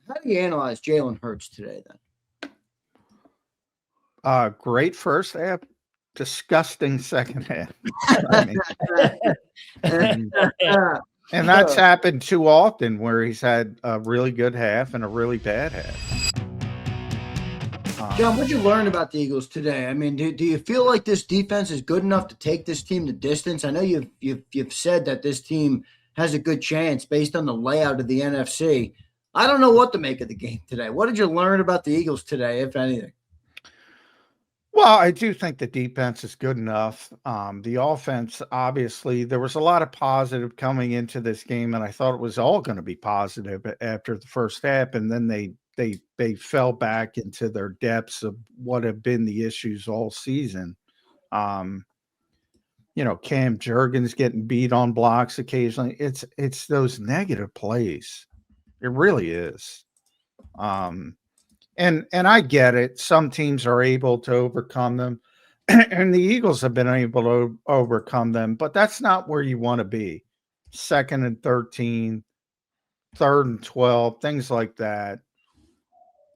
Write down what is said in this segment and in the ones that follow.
How do you analyze Jalen Hurts today then? Great first half, disgusting second half. I mean, and that's happened too often where he's had a really good half and a really bad half. John, what'd you learn about the Eagles today? I mean, do you feel like this defense is good enough to take this team the distance? I know you've said that this team has a good chance based on the layout of the NFC. I don't know what to make of the game today. What did you learn about the Eagles today, if anything? Well, I do think the defense is good enough. The offense, obviously, there was a lot of positive coming into this game, and I thought it was all going to be positive after the first half, and then they fell back into their depths of what have been the issues all season. Cam Jurgens getting beat on blocks occasionally. It's those negative plays. It really is. And I get it. Some teams are able to overcome them, and the Eagles have been able to overcome them, but that's not where you want to be. 2nd and 13, 3rd and 12, things like that.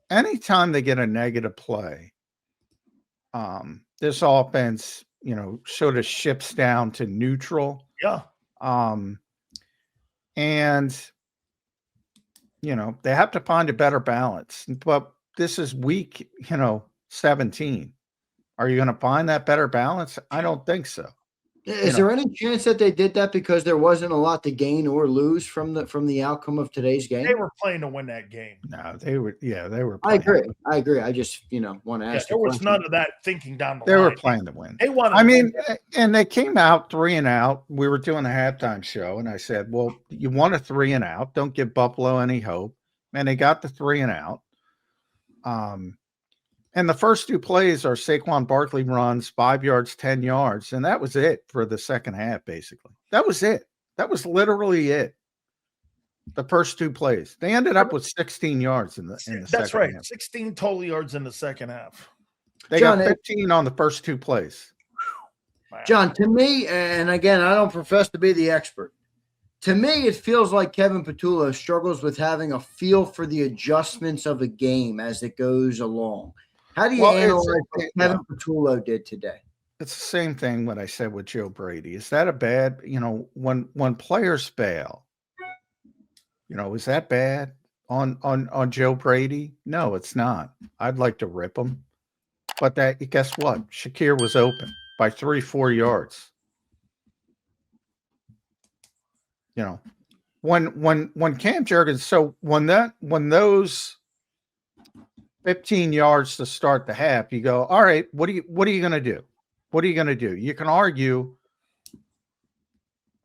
Anytime they get a negative play, this offense, sort of ships down to neutral. Yeah. And they have to find a better balance. But this is week, 17. Are you going to find that better balance? I don't think so. Is there any chance that they did that because there wasn't a lot to gain or lose from the outcome of today's game? They were playing to win that game. No, they were. Yeah, they were. I agree. I just, want to ask. There was none of that thinking down the line. They were playing to win. They wanted. I mean, and they came out 3 and out. We were doing a halftime show, and I said, "Well, you want a 3 and out? Don't give Buffalo any hope." And they got the 3 and out. And the first 2 plays are Saquon Barkley runs 5 yards, 10 yards. And that was it for the second half, basically. That was it. That was literally it. The first 2 plays. They ended up with 16 yards in the second half. That's right. 16 total yards in the second half. They got 15 on the first 2 plays. John, to me, and again, I don't profess to be the expert. To me, it feels like Kevin Patullo struggles with having a feel for the adjustments of a game as it goes along. How do you analyze what Kevin Patullo did today? It's the same thing what I said with Joe Brady. Is that a bad, when players fail, is that bad on Joe Brady? No, it's not. I'd like to rip him. But guess what? Shakir was open by 3-4 yards. When Cam Jurgens, so when those 15 yards to start the half, you go, all right, what are you going to do? What are you going to do? You can argue,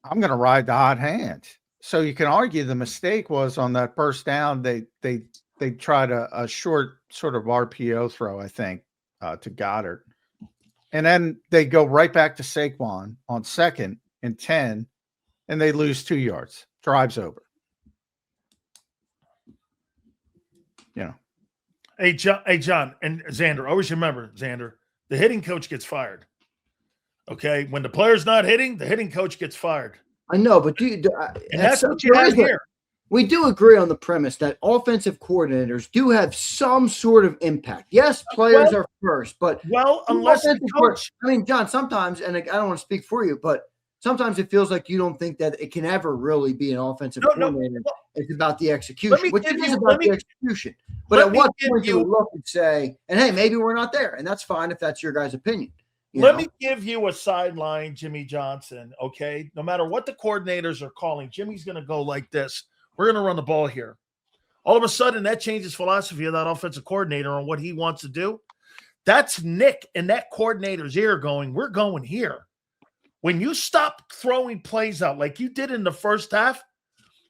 I'm going to ride the hot hand. So you can argue the mistake was on that first down. They tried a short sort of RPO throw, I think, to Goddard. And then they go right back to Saquon on 2nd and 10, and they lose 2 yards. Drive's over. Hey, John, and Zander, always remember, Zander, the hitting coach gets fired. Okay? When the player's not hitting, the hitting coach gets fired. I know, but that's what you have here. We do agree on the premise that offensive coordinators do have some sort of impact. Yes, players are first, but unless the coach. I mean, John, sometimes, and I don't want to speak for you, but sometimes it feels like you don't think that it can ever really be an offensive coordinator. It's about the execution, which is about the execution. But at what point do you look and say, and hey, maybe we're not there, and that's fine if that's your guys' opinion. Let me give you a sideline, Jimmy Johnson, okay? No matter what the coordinators are calling, Jimmy's going to go like this. We're going to run the ball here. All of a sudden, that changes philosophy of that offensive coordinator on what he wants to do. That's Nick and that coordinator's ear going, we're going here. When you stop throwing plays out like you did in the first half,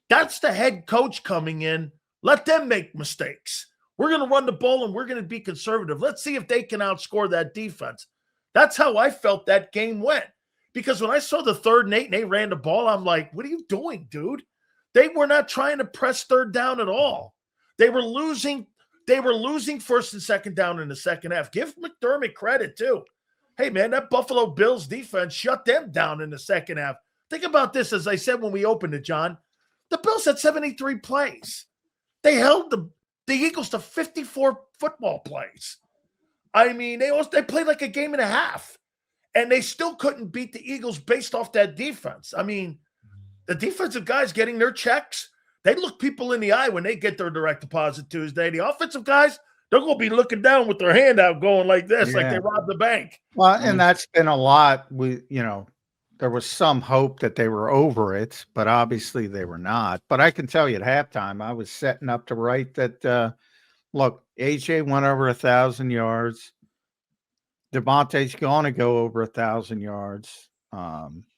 that's the head coach coming in. Let them make mistakes. We're going to run the ball and we're going to be conservative. Let's see if they can outscore that defense. That's how I felt that game went. Because when I saw the 3rd and 8 and they ran the ball, I'm like, what are you doing, dude? They were not trying to press 3rd down at all. They were losing 1st and 2nd down in the second half. Give McDermott credit, too. Hey, man, that Buffalo Bills defense shut them down in the second half. Think about this, as I said when we opened it, John. The Bills had 73 plays. They held the Eagles to 54 football plays. I mean, they played like a game and a half, and they still couldn't beat the Eagles based off that defense. I mean, the defensive guys getting their checks, they look people in the eye when they get their direct deposit Tuesday. The offensive guys, they're going to be looking down with their hand out going like this, like they robbed the bank. Well, and that's been a lot. There was some hope that they were over it, but obviously they were not. But I can tell you at halftime, I was setting up to write that, look, AJ went over 1,000 yards. DeVonta's going to go over 1,000 yards.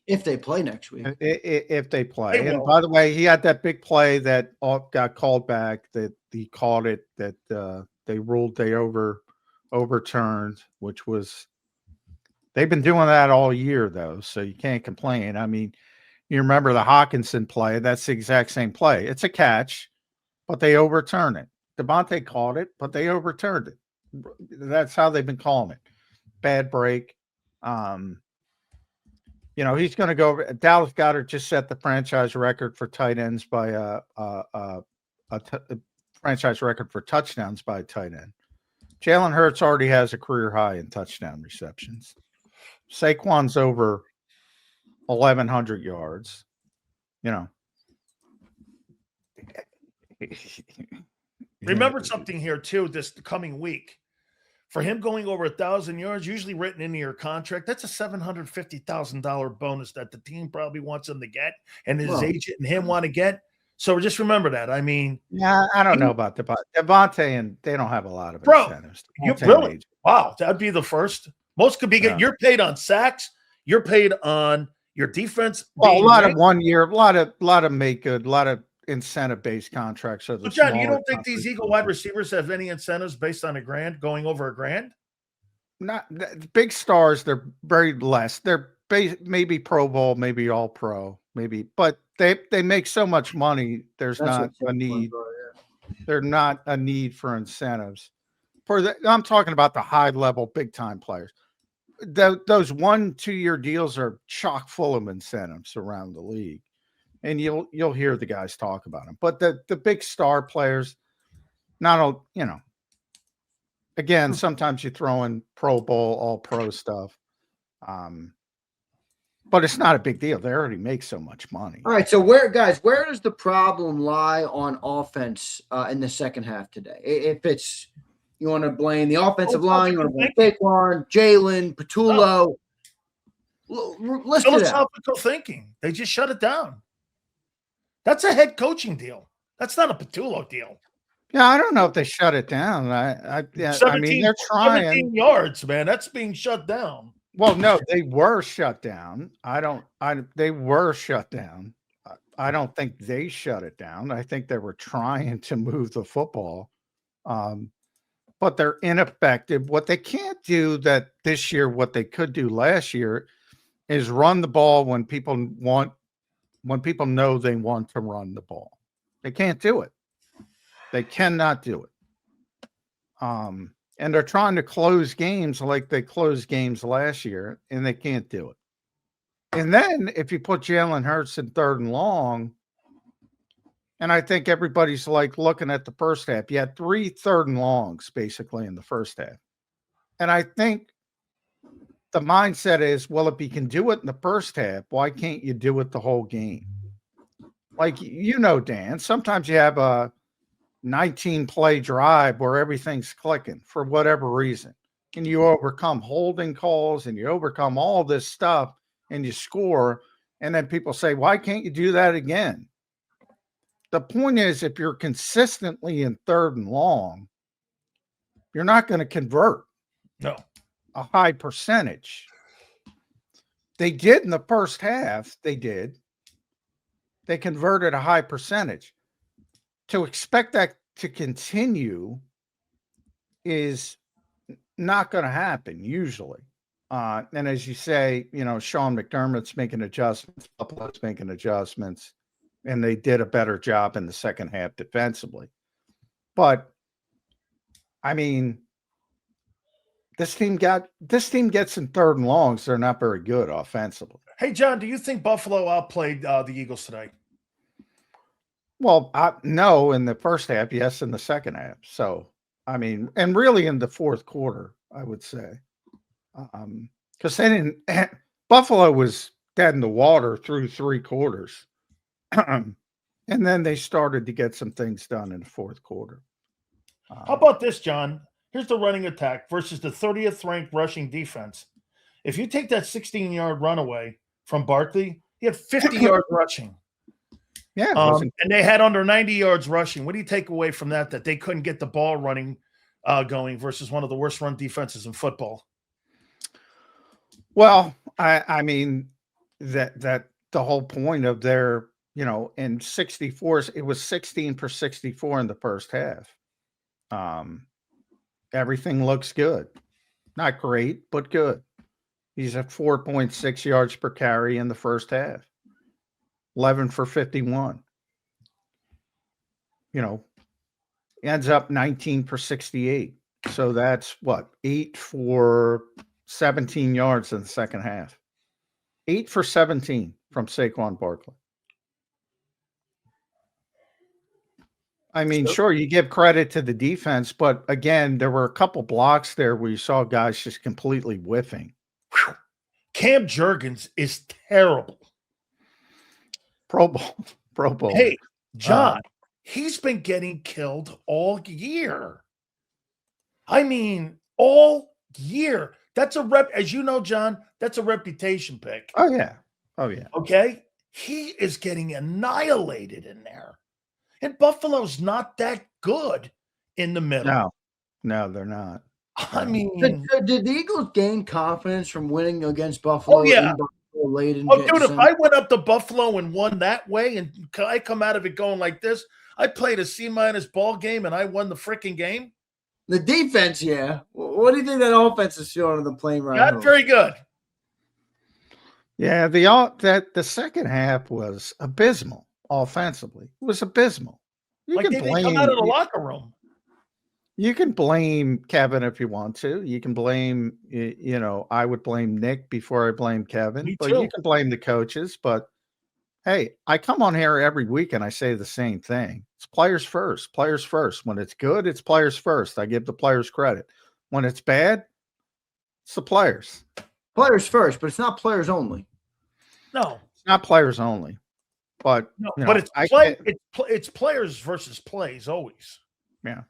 If they play next week. If they play. And by the way, he had that big play that got called back, that he called it, that they ruled they overturned, which was, they've been doing that all year, though, so you can't complain. I mean, you remember the Hawkinson play, that's the exact same play. It's a catch, but they overturn it. DeVonta called it, but they overturned it. That's how they've been calling it. Bad break. He's going to go over. Dallas Goedert just set the franchise record for tight ends by franchise record for touchdowns by a tight end. Jalen Hurts already has a career high in touchdown receptions. Saquon's over 1,100 yards. Remember something here, too, this coming week. For him going over 1,000 yards, usually written into your contract, that's a $750,000 bonus that the team probably wants him to get, and his agent and him want to get. So just remember that. I mean, yeah, I don't know about DeVonta, and they don't have a lot of incentives. You really? Wow, that'd be the first. Most could be good. You're paid on sacks. You're paid on your defense. Well, a lot of 1 year, a lot of make good, a lot of incentive-based contracts. So John, you don't think these Eagle wide receivers have any incentives based on going over $1,000? Not big stars. They're very less. They're maybe Pro Bowl, maybe All Pro, maybe, but they make so much money. That's not a need. There's not a need for incentives. I'm talking about the high-level, big-time players. Those 1-2 year deals are chock full of incentives around the league. And you'll hear the guys talk about them. But the big star players, again, sometimes you throw in Pro Bowl, All Pro stuff. But it's not a big deal. They already make so much money. All right. So where does the problem lie on offense in the second half today? If it's, you want to blame the offensive line, you want to blame Saquon, Jalen, Patullo. List it out. Philosophical thinking. They just shut it down. That's a head coaching deal. That's not a Patullo deal. Yeah, I don't know if they shut it down. I mean, they're trying. 17 yards, man. That's being shut down. Well, no, they were shut down. They were shut down. I don't think they shut it down. I think they were trying to move the football. But they're ineffective. What they can't do that this year, what they could do last year, is run the ball when people know they want to run the ball. They can't do it. They cannot do it. And they're trying to close games like they closed games last year, and they can't do it. And then if you put Jalen Hurts in 3rd and long, and I think everybody's like looking at the first half. You had 3 3rd and longs basically in the first half. And I think the mindset is, well, if you can do it in the first half, why can't you do it the whole game? Like, Dan, sometimes you have a 19-play drive where everything's clicking for whatever reason. And you overcome holding calls and you overcome all this stuff and you score. And then people say, why can't you do that again? The point is, if you're consistently in 3rd and long, you're not going to convert. No. A high percentage. They did in the first half. They did. They converted a high percentage. To expect that to continue is not going to happen usually. And as you say, Sean McDermott's making adjustments, Buffalo's making adjustments, and they did a better job in the second half defensively. But I mean, this team gets in 3rd and longs. They're not very good offensively. Hey, John, do you think Buffalo outplayed the Eagles today? Well, no, in the first half, yes, in the second half. So, I mean, and really in the fourth quarter, I would say, because they didn't. Buffalo was dead in the water through 3 quarters, and then they started to get some things done in the fourth quarter. How about this, John? Here's the running attack versus the 30th ranked rushing defense. If you take that 16-yard run away from Barkley, he had 50 yards rushing. Yeah, and they had under 90 yards rushing. What do you take away from that? That they couldn't get the ball running going versus one of the worst run defenses in football. Well, I mean that the whole point of their, in 64, it was 16 for 64 in the first half. Everything looks good. Not great, but good. He's at 4.6 yards per carry in the first half. 11 for 51. Ends up 19 for 68. So that's what? 8 for 17 yards in the second half. 8 for 17 from Saquon Barkley. I mean, sure, you give credit to the defense, but again, there were a couple blocks there where you saw guys just completely whiffing. Cam Jurgens is terrible. Pro Bowl. Hey, John, he's been getting killed all year. I mean, all year. That's a rep, as you know, John, that's a reputation pick. Oh, yeah. Okay? He is getting annihilated in there. And Buffalo's not that good in the middle. No, they're not. I mean, did the Eagles gain confidence from winning against Buffalo? Oh, yeah. Late in dude, if I went up to Buffalo and won that way and I come out of it going like this, I played a C- ball game and I won the freaking game. The defense, yeah. What do you think that offense is showing on the plane right now? Not very good. Yeah, the second half was abysmal offensively. It was abysmal. They didn't come out of the locker room. You can blame Kevin if you want to. You can blame, I would blame Nick before I blame Kevin. Me but too. You can blame the coaches. But hey, I come on here every week and I say the same thing. It's players first. Players first. When it's good, it's players first. I give the players credit. When it's bad, it's the players. Players first, but it's not players only. No, it's not players only. But but it's players versus plays always. Yeah.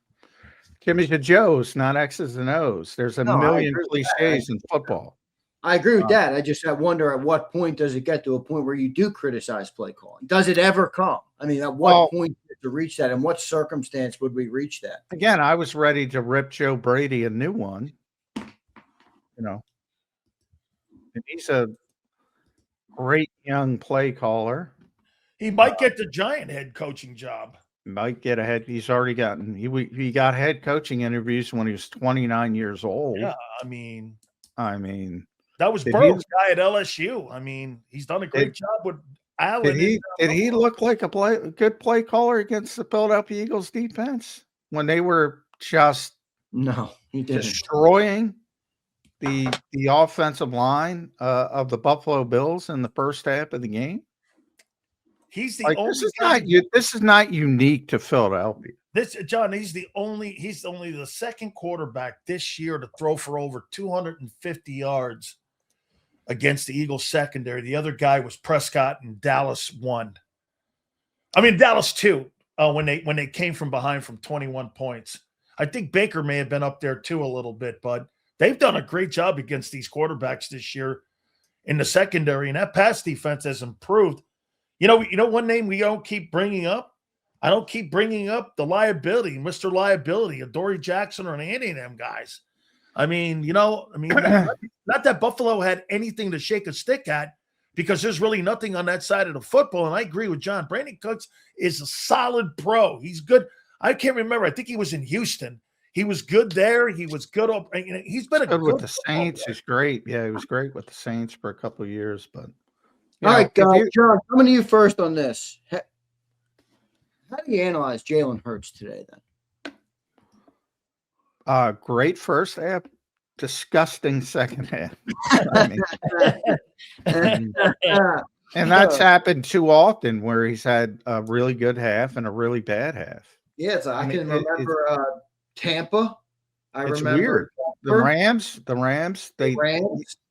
Jimmy's and Joe's, not X's and O's. There's a million cliches in football. I agree with that. I wonder at what point does it get to a point where you do criticize play calling? Does it ever come? I mean, at what point to reach that? In what circumstance would we reach that? Again, I was ready to rip Joe Brady a new one. And he's a great young play caller. He might get the Giant head coaching job. Might get ahead. He's already gotten. He got head coaching interviews when he was 29 years old. Yeah, I mean, that was Burrow's guy at LSU. I mean, he's done a great job with Allen. Did he look like a good play caller against the Philadelphia Eagles defense when they were just destroying the offensive line of the Buffalo Bills in the first half of the game? He's the only. This is not unique to Philadelphia. John, he's only the second quarterback this year to throw for over 250 yards against the Eagles secondary. The other guy was Prescott, and Dallas won. Dallas 2 when they came from behind from 21 points. I think Baker may have been up there too a little bit, but they've done a great job against these quarterbacks this year in the secondary, and that pass defense has improved. You know one name we don't keep bringing up? I don't keep bringing up the liability, Mr. Liability, of Dory Jackson or any of them guys. not that Buffalo had anything to shake a stick at, because there's really nothing on that side of the football. And I agree with John. Brandon Cooks is a solid pro. He's good. I can't remember. I think he was in Houston. He was good there. He was good up. He's been good with the Saints. He's great. Yeah, he was great with the Saints for a couple of years, but. All right, guys. John, coming to you first on this. How do you analyze Jalen Hurts today, then? Great first half, disgusting second half. And that's happened too often where he's had a really good half and a really bad half. Yeah, I can remember Tampa. It's weird. The Rams,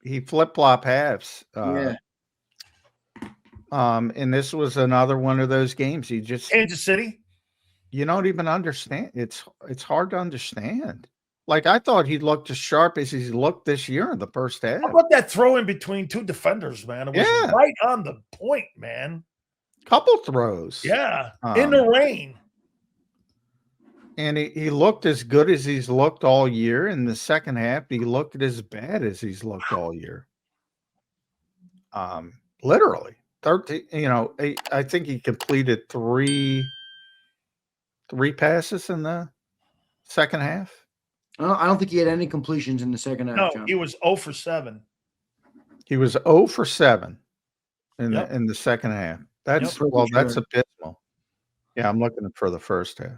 he flip-flop halves. And this was another one of those games. Kansas City. You don't even understand. It's hard to understand. Like, I thought he looked as sharp as he's looked this year in the first half. How about that throw in between two defenders, man? It was right on the point, man. Couple throws. Yeah, in the rain. And he looked as good as he's looked all year. In the second half, he looked as bad as he's looked all year. Literally. 13, I think he completed three passes in the second half. I don't think he had any completions in the second half. No, John. he was 0 for 7. He was 0 for 7 in the second half. That's that's abysmal. Yeah, I'm looking for the first half.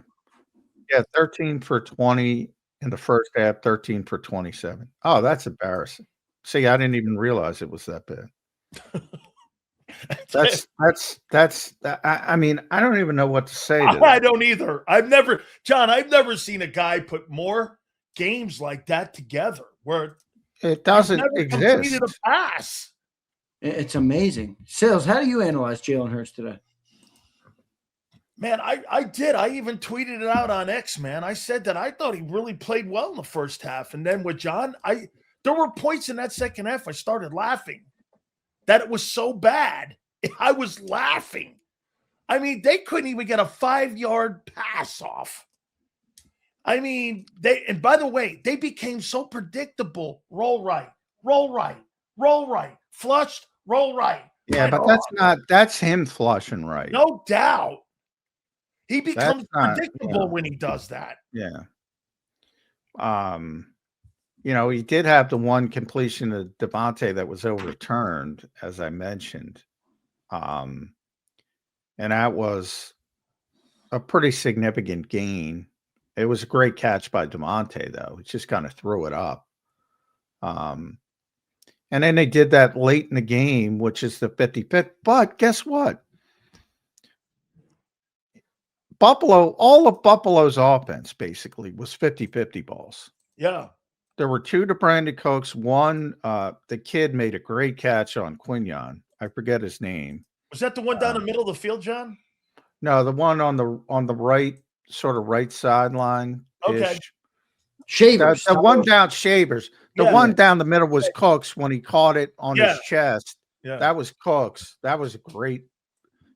Yeah, 13 for 20 in the first half, 13 for 27. Oh, that's embarrassing. See, I didn't even realize it was that bad. I mean, I don't even know what to say to that. I don't either. I've never seen a guy put more games like that together where it doesn't exist. A pass. It's amazing. Sales, how do you analyze Jalen Hurts today? Man, I did. I even tweeted it out on X, man. I said that I thought he really played well in the first half. And then with John, there were points in that second half I started laughing that it was so bad. I was laughing. I mean, they couldn't even get a 5-yard pass off. I mean, and by the way, they became so predictable. Roll right, flushed, roll right. Yeah, but that's him flushing right. No doubt. He becomes predictable when he does that. Yeah. He did have the one completion of DeVonta that was overturned, as I mentioned. And that was a pretty significant gain. It was a great catch by DeVonta, though. He just kind of threw it up. And then they did that late in the game, which is the 55th. But guess what? All of Buffalo's offense basically was 50-50 balls. Yeah. There were 2 to Brandon Cooks. One, the kid made a great catch on Quinyon. I forget his name. Was that the one down the middle of the field, John? No, the one on the right, sort of right sideline. Okay. Shavers. The one down Shavers. The one down the middle was Cooks when he caught it on his chest. Yeah. That was Cooks. That was great.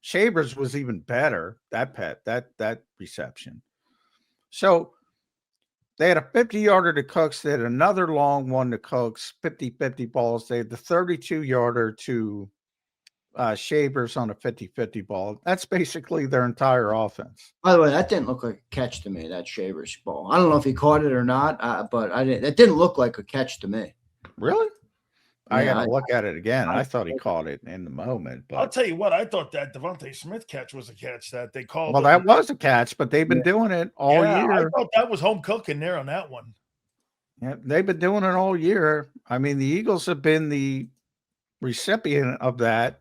Shavers was even better. That reception. So they had a 50-yarder to Cooks. They had another long one to Cooks, 50-50 balls. They had the 32-yarder to Shavers on a 50-50 ball. That's basically their entire offense. By the way, that didn't look like a catch to me, that Shavers ball. I don't know if he caught it or not, but it didn't look like a catch to me. Really? I got to look at it again. I thought he caught it in the moment. But I'll tell you what, I thought that DeVonta Smith catch was a catch that they called. Well, that was a catch, but they've been doing it all year. I thought that was home cooking there on that one. Yeah, they've been doing it all year. I mean, the Eagles have been the recipient of that.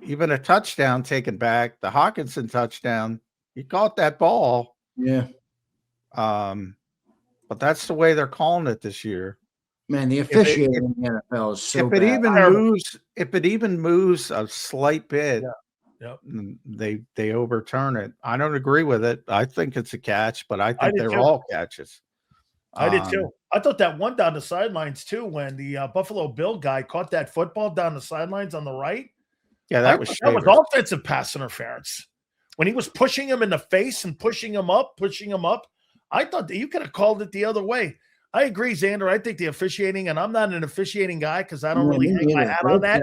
Even a touchdown taken back, the Hawkinson touchdown, he caught that ball. Yeah. But that's the way they're calling it this year. Man, the officiating in the NFL is so bad. If it even moves a slight bit, they overturn it. I don't agree with it. I think it's a catch, but I think they're all catches. I did too. I thought that one down the sidelines too, when the Buffalo Bill guy caught that football down the sidelines on the right. Yeah, that was offensive pass interference. When he was pushing him in the face and pushing him up, I thought that you could have called it the other way. I agree, Zander. I think the officiating, and I'm not an officiating guy because I don't really hang my hat on that,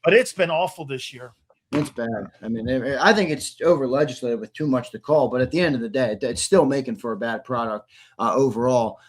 but it's been awful this year. It's bad. I mean, I think it's over-legislated with too much to call, but at the end of the day, it's still making for a bad product overall.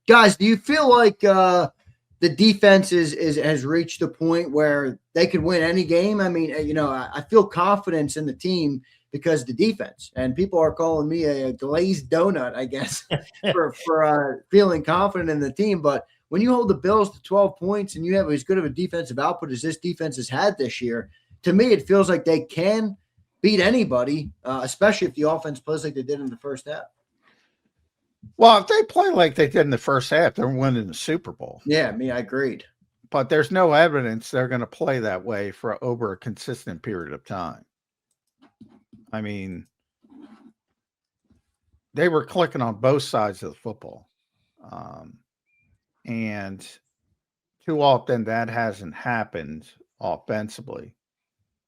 Guys, do you feel like the defense has reached a point where they could win any game? I mean, I feel confidence in the team because the defense, and people are calling me a glazed donut, I guess, for feeling confident in the team. But when you hold the Bills to 12 points and you have as good of a defensive output as this defense has had this year, to me, it feels like they can beat anybody, especially if the offense plays like they did in the first half. Well, if they play like they did in the first half, they're winning the Super Bowl. Yeah, I agreed. But there's no evidence they're going to play that way for over a consistent period of time. I mean, they were clicking on both sides of the football. And too often that hasn't happened offensively.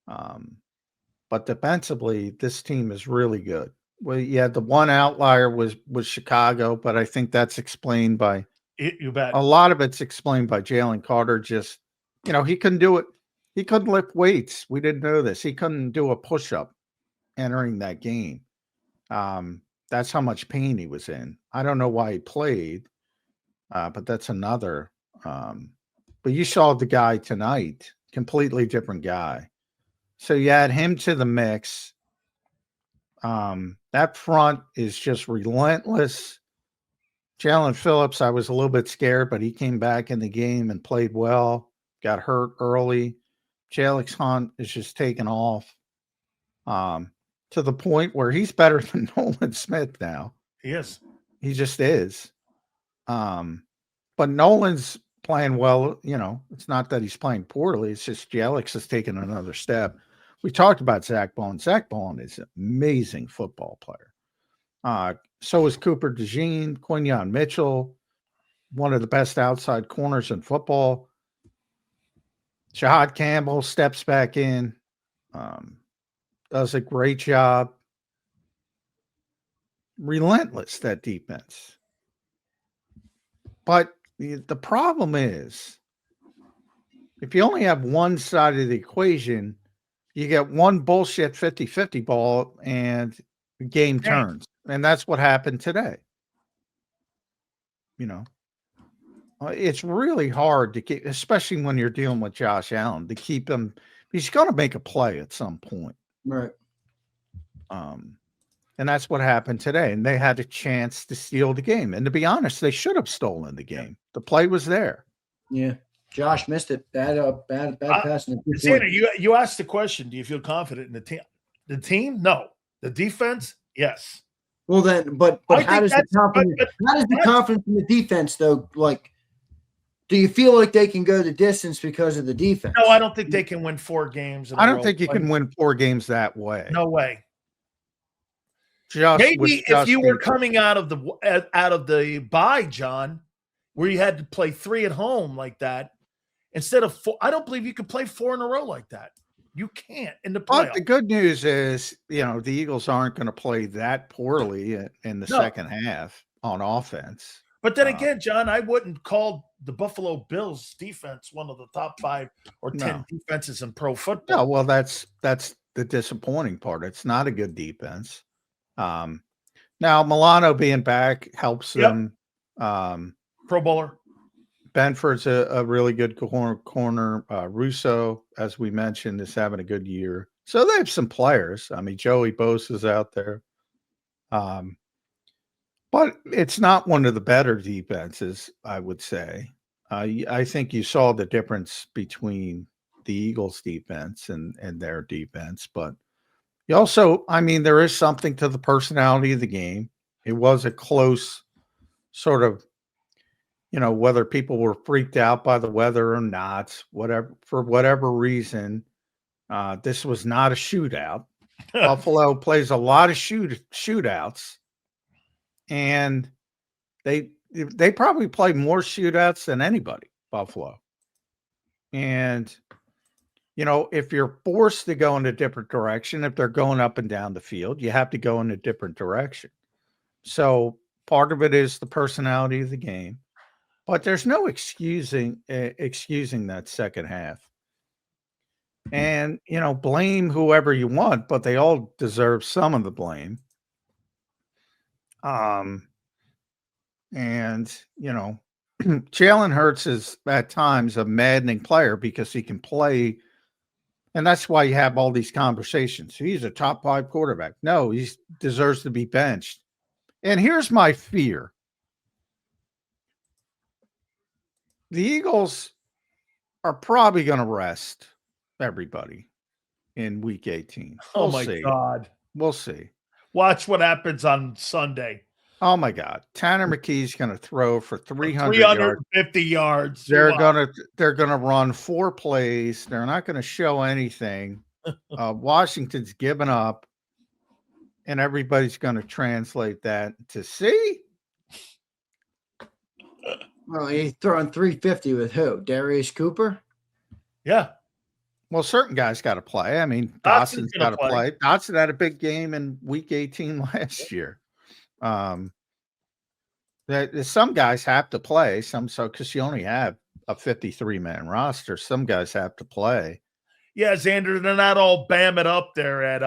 But defensively, this team is really good. Well, yeah, the one outlier was Chicago, but I think that's explained by You bet. a lot of it's explained by Jalen Carter. Just, he couldn't do it. He couldn't lift weights. We didn't know this. He couldn't do a push-up entering that game. That's how much pain he was in. I don't know why he played, but that's another. But you saw the guy tonight, completely different guy. So you add him to the mix. That front is just relentless. Jalen Phillips, I was a little bit scared, but he came back in the game and played well. Got hurt early. Jalix Hunt is just taking off to the point where he's better than Nolan Smith now. He is. He just is. But Nolan's playing well. It's not that he's playing poorly. It's just Jalix has taken another step. We talked about Zach Bond. Zach Bond is an amazing football player. So is Cooper DeJean, Quinyon Mitchell, one of the best outside corners in football. Shahad Campbell steps back in, does a great job. Relentless, that defense. But the problem is, if you only have one side of the equation, you get one bullshit 50-50 ball and the game turns. And that's what happened today. It's really hard to keep, especially when you're dealing with Josh Allen, to keep him. He's going to make a play at some point. Right. And that's what happened today. And they had a chance to steal the game. And to be honest, they should have stolen the game. The play was there. Yeah. Josh missed it. Bad pass. Zander, you asked the question, do you feel confident in the team? The team? No. The defense? Yes. Well, then, but how does the confidence in the defense, though, like, do you feel like they can go the distance because of the defense? No, I don't think they can win 4 games. I don't think you can win 4 games that way. No way. Maybe if you were coming out of the bye, John, where you had to play 3 at home like that, instead of 4, I don't believe you could play 4 in a row like that. You can't in the playoffs. But the good news is, the Eagles aren't going to play that poorly in the second half on offense. But then again, John, I wouldn't call the Buffalo Bills defense one of the top 5 or 10 defenses in pro football. No, well, that's the disappointing part. It's not a good defense. Now Milano being back helps them. Pro Bowler. Benford's a really good corner. Russo, as we mentioned, is having a good year. So they have some players. I mean, Joey Bose is out there. But it's not one of the better defenses, I would say. I think you saw the difference between the Eagles' defense and their defense. But you also, there is something to the personality of the game. It was a close sort of, whether people were freaked out by the weather or not, for whatever reason, this was not a shootout. Buffalo plays a lot of shootouts, and they probably play more shootouts than anybody, Buffalo. And, if you're forced to go in a different direction, if they're going up and down the field, you have to go in a different direction. So part of it is the personality of the game. But there's no excusing that second half. And, blame whoever you want, but they all deserve some of the blame. Jalen Hurts is at times a maddening player because he can play. And that's why you have all these conversations. He's a top 5 quarterback. No, he deserves to be benched. And here's my fear. The Eagles are probably going to rest everybody. in week 18. Oh We'll my see. God. We'll see. Watch what happens on Sunday. Oh my God. Tanner McKee's going to throw for 300 yards. 350 yards. They're gonna run 4 plays. They're not going to show anything. Washington's given up, and everybody's going to translate that to see. Well, he's throwing 350 with who? Darius Cooper? Yeah. Well, certain guys got to play. I mean, Dotson's Dotson's got to gonna play. Dotson had a big game in week 18 last year. Some guys have to play. Because you only have a 53-man roster. Some guys have to play. Yeah, Zander, they're not all bam it up there at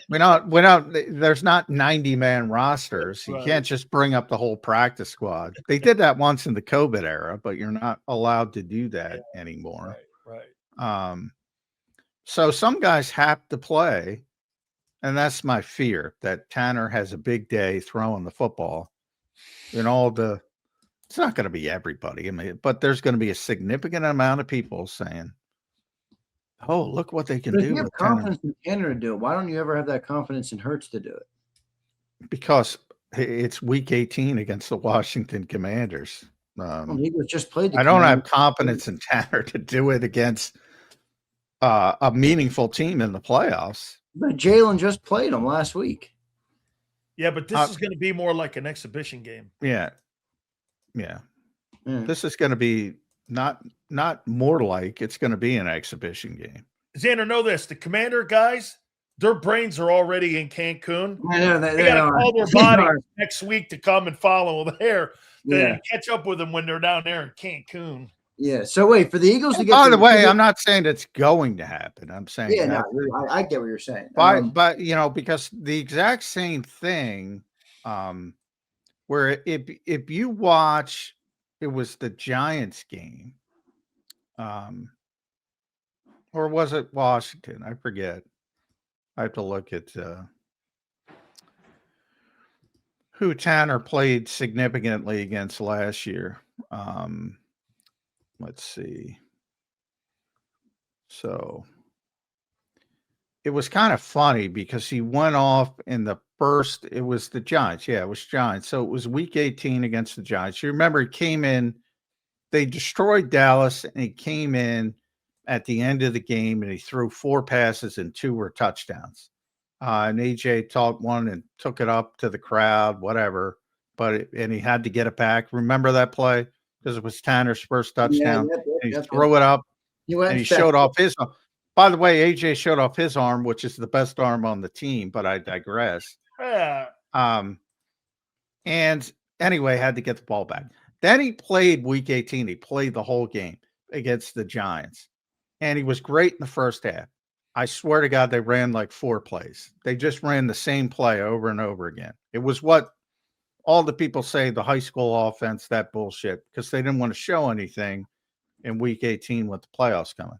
We're not. There's not 90-man rosters. You Right. can't just bring up the whole practice squad. They did that once in the COVID era, but you're not allowed to do that anymore. Right. So some guys have to play, and that's my fear, that Tanner has a big day throwing the football. It's not going to be everybody. I mean, but there's going to be a significant amount of people saying, "Oh, look what they can But if do." you have with Tanner. confidence in Tanner to do it, why don't you ever have that confidence in Hurts to do it? Because it's week 18 against the Washington Commanders. He just played. I don't have confidence in Tanner to do it against a meaningful team in the playoffs. But Jalen just played him last week. Yeah, but this is going to be more like an exhibition game. Yeah. This is going to be not more like, it's going to be an exhibition game. Xander, know this: the Commander guys, their brains are already in Cancun. I know They got to call their bodies next week to come and follow there. To catch up with them when they're down there in Cancun. Yeah. So wait for the Eagles to get. By the way, I'm not saying it's going to happen. I'm saying, I get what you're saying. But because the exact same thing, where if you watch, it was the Giants game, or was it Washington? I forget. I have to look at who Tanner played significantly against last year. Let's see. So it was kind of funny because he went off in the first. It was the Giants. Yeah, it was Giants. So it was week 18 against the Giants. You remember he came in, they destroyed Dallas, and he came in at the end of the game and he threw 4 passes and 2 were touchdowns. And AJ caught one and took it up to the crowd, whatever. And he had to get it back. Remember that play? Because it was Tanner's first touchdown. He threw it up, and he showed off his. By the way, AJ showed off his arm, which is the best arm on the team. But I digress. And anyway, had to get the ball back. Then he played week 18. He played the whole game against the Giants, and he was great in the first half. I swear to God, they ran like 4 plays. They just ran the same play over and over again. It was what all the people say, the high school offense, that bullshit, because they didn't want to show anything in week 18 with the playoffs coming.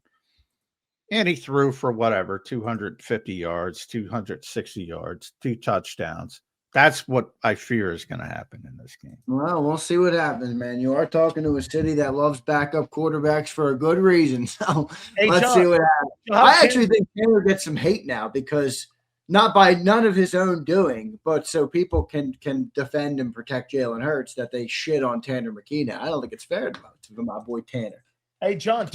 And he threw for whatever, 250 yards, 260 yards, 2 touchdowns. That's what I fear is going to happen in this game. Well, we'll see what happens, man. You are talking to a city that loves backup quarterbacks for a good reason. So let's see what happens. I actually think Taylor gets some hate now because not by none of his own doing, but so people can defend and protect Jalen Hurts that they shit on Tanner McKee now. I don't think it's fair to my boy Tanner. Hey, John,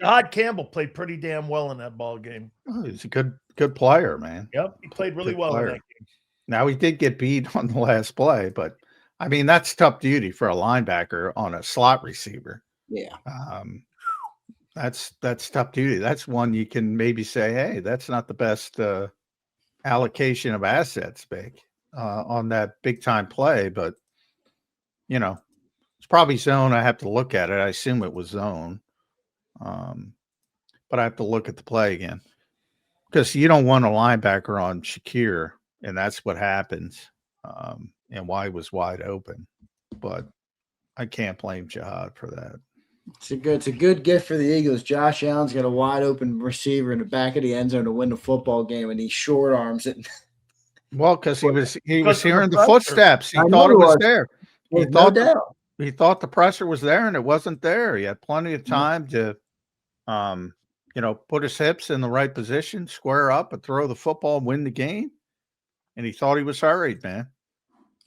Todd Campbell played pretty damn well in that ball game. Oh, he's a good player, man. Yep, he played really well in that game. Now, he did get beat on the last play, but, I mean, that's tough duty for a linebacker on a slot receiver. Yeah. That's tough duty. That's one you can maybe say, hey, that's not the best allocation of assets, big on that big-time play, but, it's probably zone. I have to look at it. I assume it was zone, but I have to look at the play again because you don't want a linebacker on Shakir. And that's what happens, and why he was wide open. But I can't blame Jihad for that. It's a good gift for the Eagles. Josh Allen's got a wide open receiver in the back of the end zone to win the football game, and he short arms it. Well, because he was hearing the footsteps. He thought it was there. He thought the pressure was there, and it wasn't there. He had plenty of time to Put his hips in the right position, square up, and throw the football, and win the game. And he thought he was hurried, man.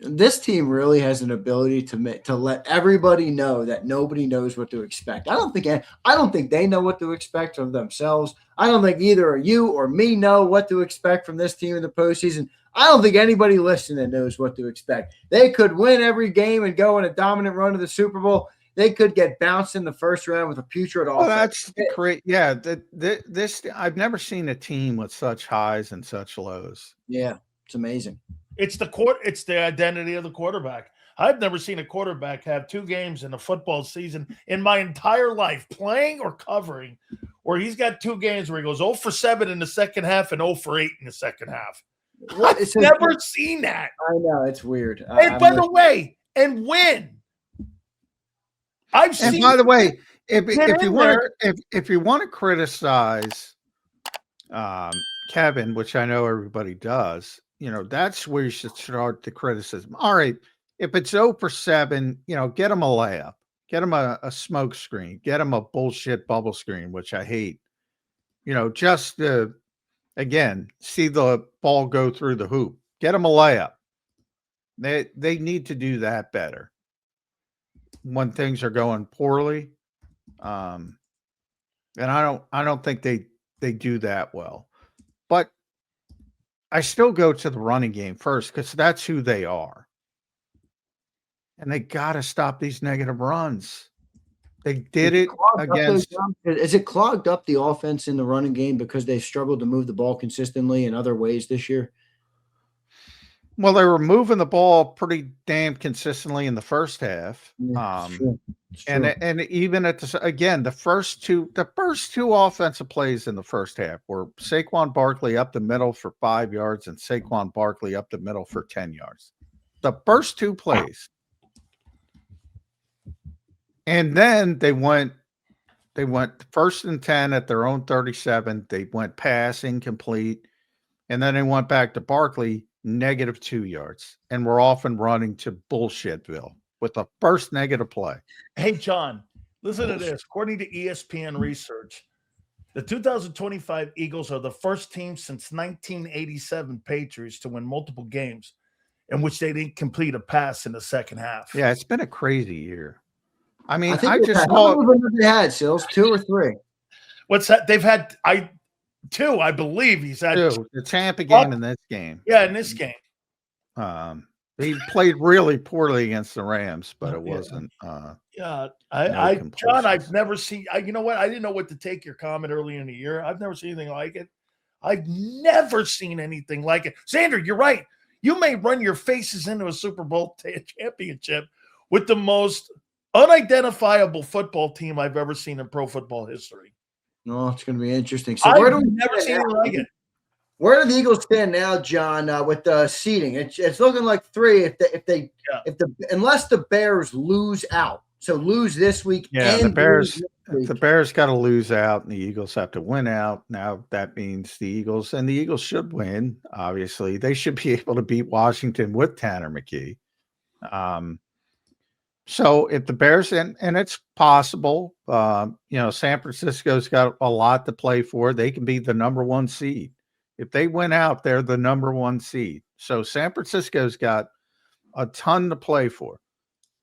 This team really has an ability to let everybody know that nobody knows what to expect. I don't think they know what to expect of themselves. I don't think either you or me know what to expect from this team in the postseason. I don't think anybody listening knows what to expect. They could win every game and go on a dominant run to the Super Bowl. They could get bounced in the first round with a putrid offense. That's great. Yeah, this I've never seen a team with such highs and such lows. Yeah, it's amazing. It's the identity of the quarterback. I've never seen a quarterback have 2 games in a football season in my entire life, playing or covering, where he's got 2 games where he goes 0 for 7 in the second half and 0 for 8 in the second half. I've never seen that. I know, it's weird. And by the way, and win. And by the way, if you want to criticize Kevin, which I know everybody does, that's where you should start the criticism. All right, if it's 0 for 7, get him a layup, get him a smoke screen, get him a bullshit bubble screen, which I hate. Just to, again, see the ball go through the hoop. Get him a layup. They need to do that better when things are going poorly. And I don't think they do that well. But I still go to the running game first because that's who they are. And they got to stop these negative runs. They did it against. Is it clogged up the offense in the running game because they struggled to move the ball consistently in other ways this year? Well, they were moving the ball pretty damn consistently in the first half. It's true. And even at the first two offensive plays in the first half were Saquon Barkley up the middle for 5 yards and Saquon Barkley up the middle for 10 yards. The first 2 plays. And then they went 1st and 10 at their own 37. They went pass incomplete. And then they went back to Barkley, -2 yards. And we're often running to Bullshitville with the first negative play. Hey, John, listen to this. According to ESPN research, the 2025 Eagles are the first team since 1987 Patriots to win multiple games in which they didn't complete a pass in the second half. Yeah, it's been a crazy year. I mean, I just thought they had Sills 2 or 3. What's that? They've had 2, I believe. He's had 2. The Tampa game and this game. Yeah, in this game. He played really poorly against the Rams, but it wasn't. John, I've never seen. You know what? I didn't know what to take your comment early in the year. I've never seen anything like it. I've never seen anything like it. Zander, you're right. You may run your faces into a Super Bowl championship with the most unidentifiable football team I've ever seen in pro football history. No, it's going to be interesting. So I've never seen anything like it. Where do the Eagles stand now, John, with the seeding? It's looking like 3 unless the Bears lose out. So lose this week. Yeah, the Bears got to lose out, and the Eagles have to win out. Now that means the Eagles should win. Obviously, they should be able to beat Washington with Tanner McKee. So if the Bears and it's possible, San Francisco's got a lot to play for. They can be the number 1 seed. If they win out, they're the number 1 seed. So San Francisco's got a ton to play for.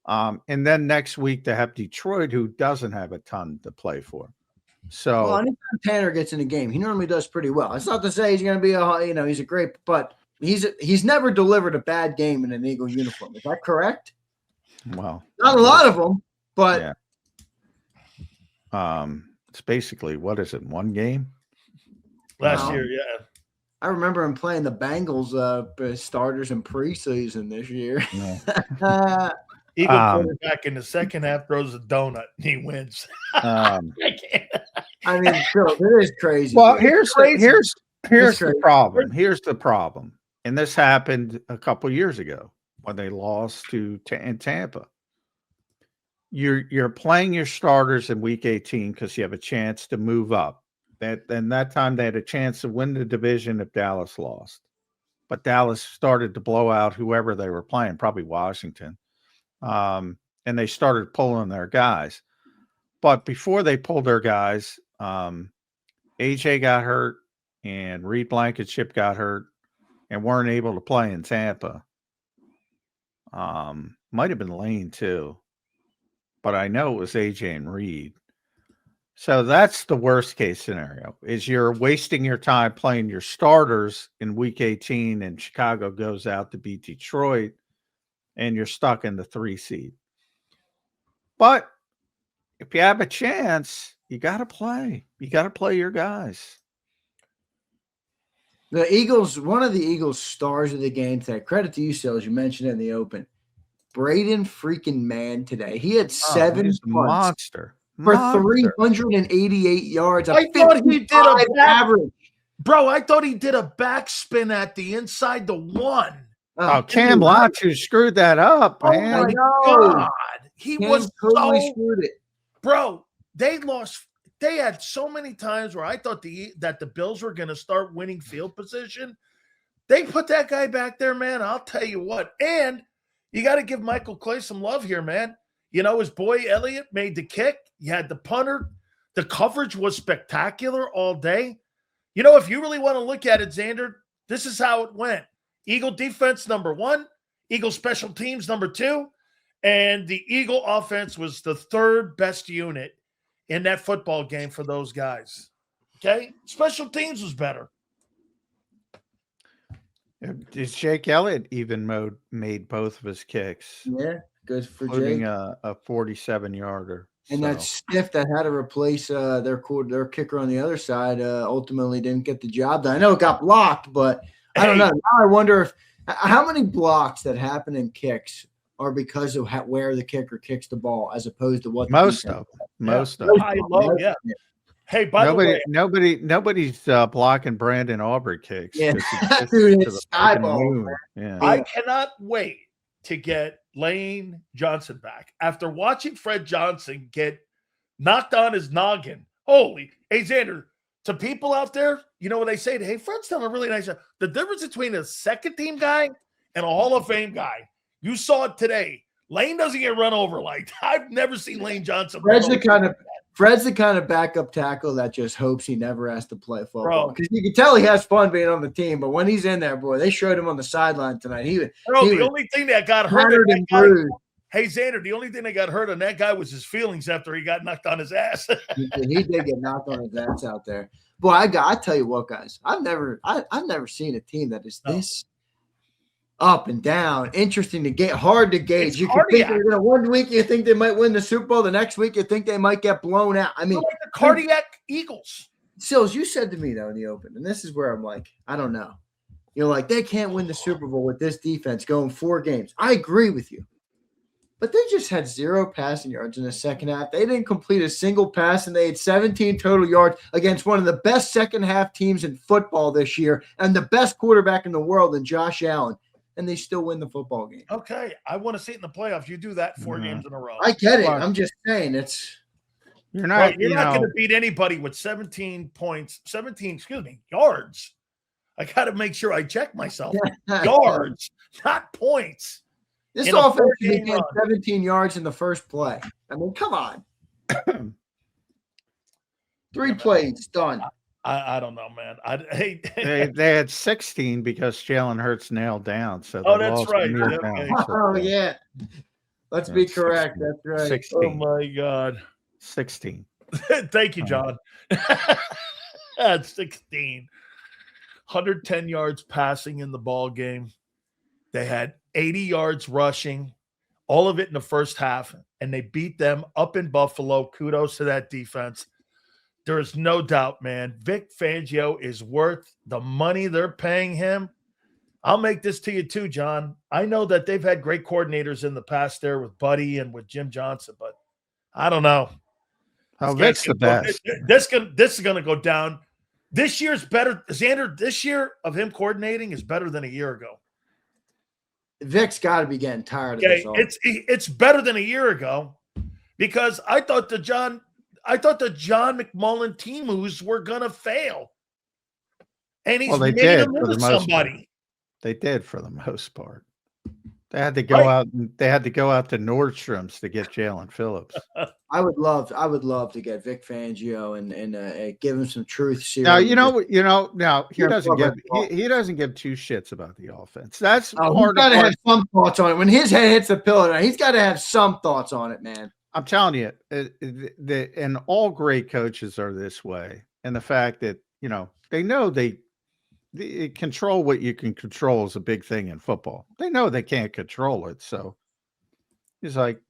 And then next week they have Detroit, who doesn't have a ton to play for. So anytime Tanner gets in the game, he normally does pretty well. It's not to say he's going to be he's a great, but he's never delivered a bad game in an Eagle uniform. Is that correct? Well, not a lot of them, but it's basically, what is it, 1 game? Last year, yeah. I remember him playing the Bengals starters in preseason this year. Yeah. Eagle quarterback in the second half throws a donut and he wins. I mean, Phil, it is crazy. Well, here's the problem. Here's the problem. And this happened a couple years ago when they lost in Tampa. You're playing your starters in week 18 because you have a chance to move up. That time they had a chance to win the division if Dallas lost. But Dallas started to blow out whoever they were playing, probably Washington. And they started pulling their guys. But before they pulled their guys, AJ got hurt and Reed Blankenship got hurt and weren't able to play in Tampa. Might have been Lane too, but I know it was AJ and Reed. So that's the worst case scenario, is you're wasting your time playing your starters in week 18 and Chicago goes out to beat Detroit and you're stuck in the 3 seed. But if you have a chance, you got to play. You got to play your guys. The Eagles, one of the Eagles' stars of the game today, credit to you, Sills, you mentioned it in the open. Braden freaking Mann today. He had 7 punts monster. For 388 yards. I thought he did a average. Bro, I thought he did a backspin at the inside the 1. Oh, Cam Latu screwed that up, man. Oh my God. He Cam was totally screwed it. Bro, they lost. They had so many times where I thought that the Bills were going to start winning field position. They put that guy back there, man. I'll tell you what. And you got to give Michael Clay some love here, man. You know, his boy Elliott made the kick. You had the punter. The coverage was spectacular all day. You know, if you really want to look at it, Zander, this is how it went. Eagle defense, number 1. Eagle special teams, number 2. And the Eagle offense was the 3rd best unit in that football game for those guys. Okay? Special teams was better. Jake Elliott even made both of his kicks. Yeah, good for including Jake. a 47-yarder. And that stiff that had to replace their kicker on the other side ultimately didn't get the job done. I know it got blocked, but I don't know. Now I wonder how many blocks that happen in kicks are because of where the kicker kicks the ball as opposed to what most of them. I love, yeah. Hey, by the way, nobody's blocking Brandon Aubrey kicks. Yeah, dude, it's eyeball. Yeah. I cannot wait to get Lane Johnson back after watching Fred Johnson get knocked on his noggin. Holy, hey Zander, to people out there, you know what they say? Hey, Fred's done a really nice job. The difference between a second team guy and a Hall of Fame guy, you saw it today. Lane doesn't get run over like that. I've never seen Lane Johnson. Fred's the kind of backup tackle that just hopes he never has to play football. Because you can tell he has fun being on the team, but when he's in there, boy, they showed him on the sideline tonight. The only thing that got hurt hey, Zander, the only thing that got hurt on that guy was his feelings after he got knocked on his ass. He did get knocked on his ass out there. Boy, I tell you what, guys, I've never seen a team that is this up and down, interesting to get, hard to gauge. It's you can think they're gonna, one week you think they might win the Super Bowl, the next week you think they might get blown out. I mean, like the cardiac Eagles. Sills, you said to me though in the open, and this is where I'm like, I don't know. You're like, they can't win the Super Bowl with this defense going 4 games. I agree with you. But they just had 0 passing yards in the second half. They didn't complete a single pass, and they had 17 total yards against one of the best second half teams in football this year and the best quarterback in the world in Josh Allen. And they still win the football game. Okay, I want to see it in the playoffs. You do that 4 games in a row. I get it. I'm just saying you're not going to beat anybody with 17 yards. I got to make sure I check myself. Yards, not points. This offense began 17 yards in the first play. I mean, come on. 3 plays done. I don't know, man. They had 16 because Jalen Hurts nailed down. So that's right. Yeah. Let's be correct. 16. That's right. 16. Oh my God. 16. Thank you, John. That's 16. 110 yards passing in the ball game. They had 80 yards rushing, all of it in the first half, and they beat them up in Buffalo. Kudos to that defense. There is no doubt, man. Vic Fangio is worth the money they're paying him. I'll make this to you too, John. I know that they've had great coordinators in the past there with Buddy and with Jim Johnson, but I don't know. Vic's the best. This is going to go down. This year's better. Zander, this year of him coordinating is better than a year ago. Vic's got to be getting tired of this. It's better than a year ago because I thought the John McMullen teams were gonna fail, and he's made them into somebody. They did for the most part. They had to go out. They had to go out to Nordstrom's to get Jalen Phillips. I would love to get Vic Fangio and give him some truth serum. Now he doesn't give two shits about the offense. That's he's got to have some thoughts on it. When his head hits the pillow, he's got to have some thoughts on it, man. I'm telling you, and all great coaches are this way. And the fact that they know they control what you can control is a big thing in football. They know they can't control it, so he's like,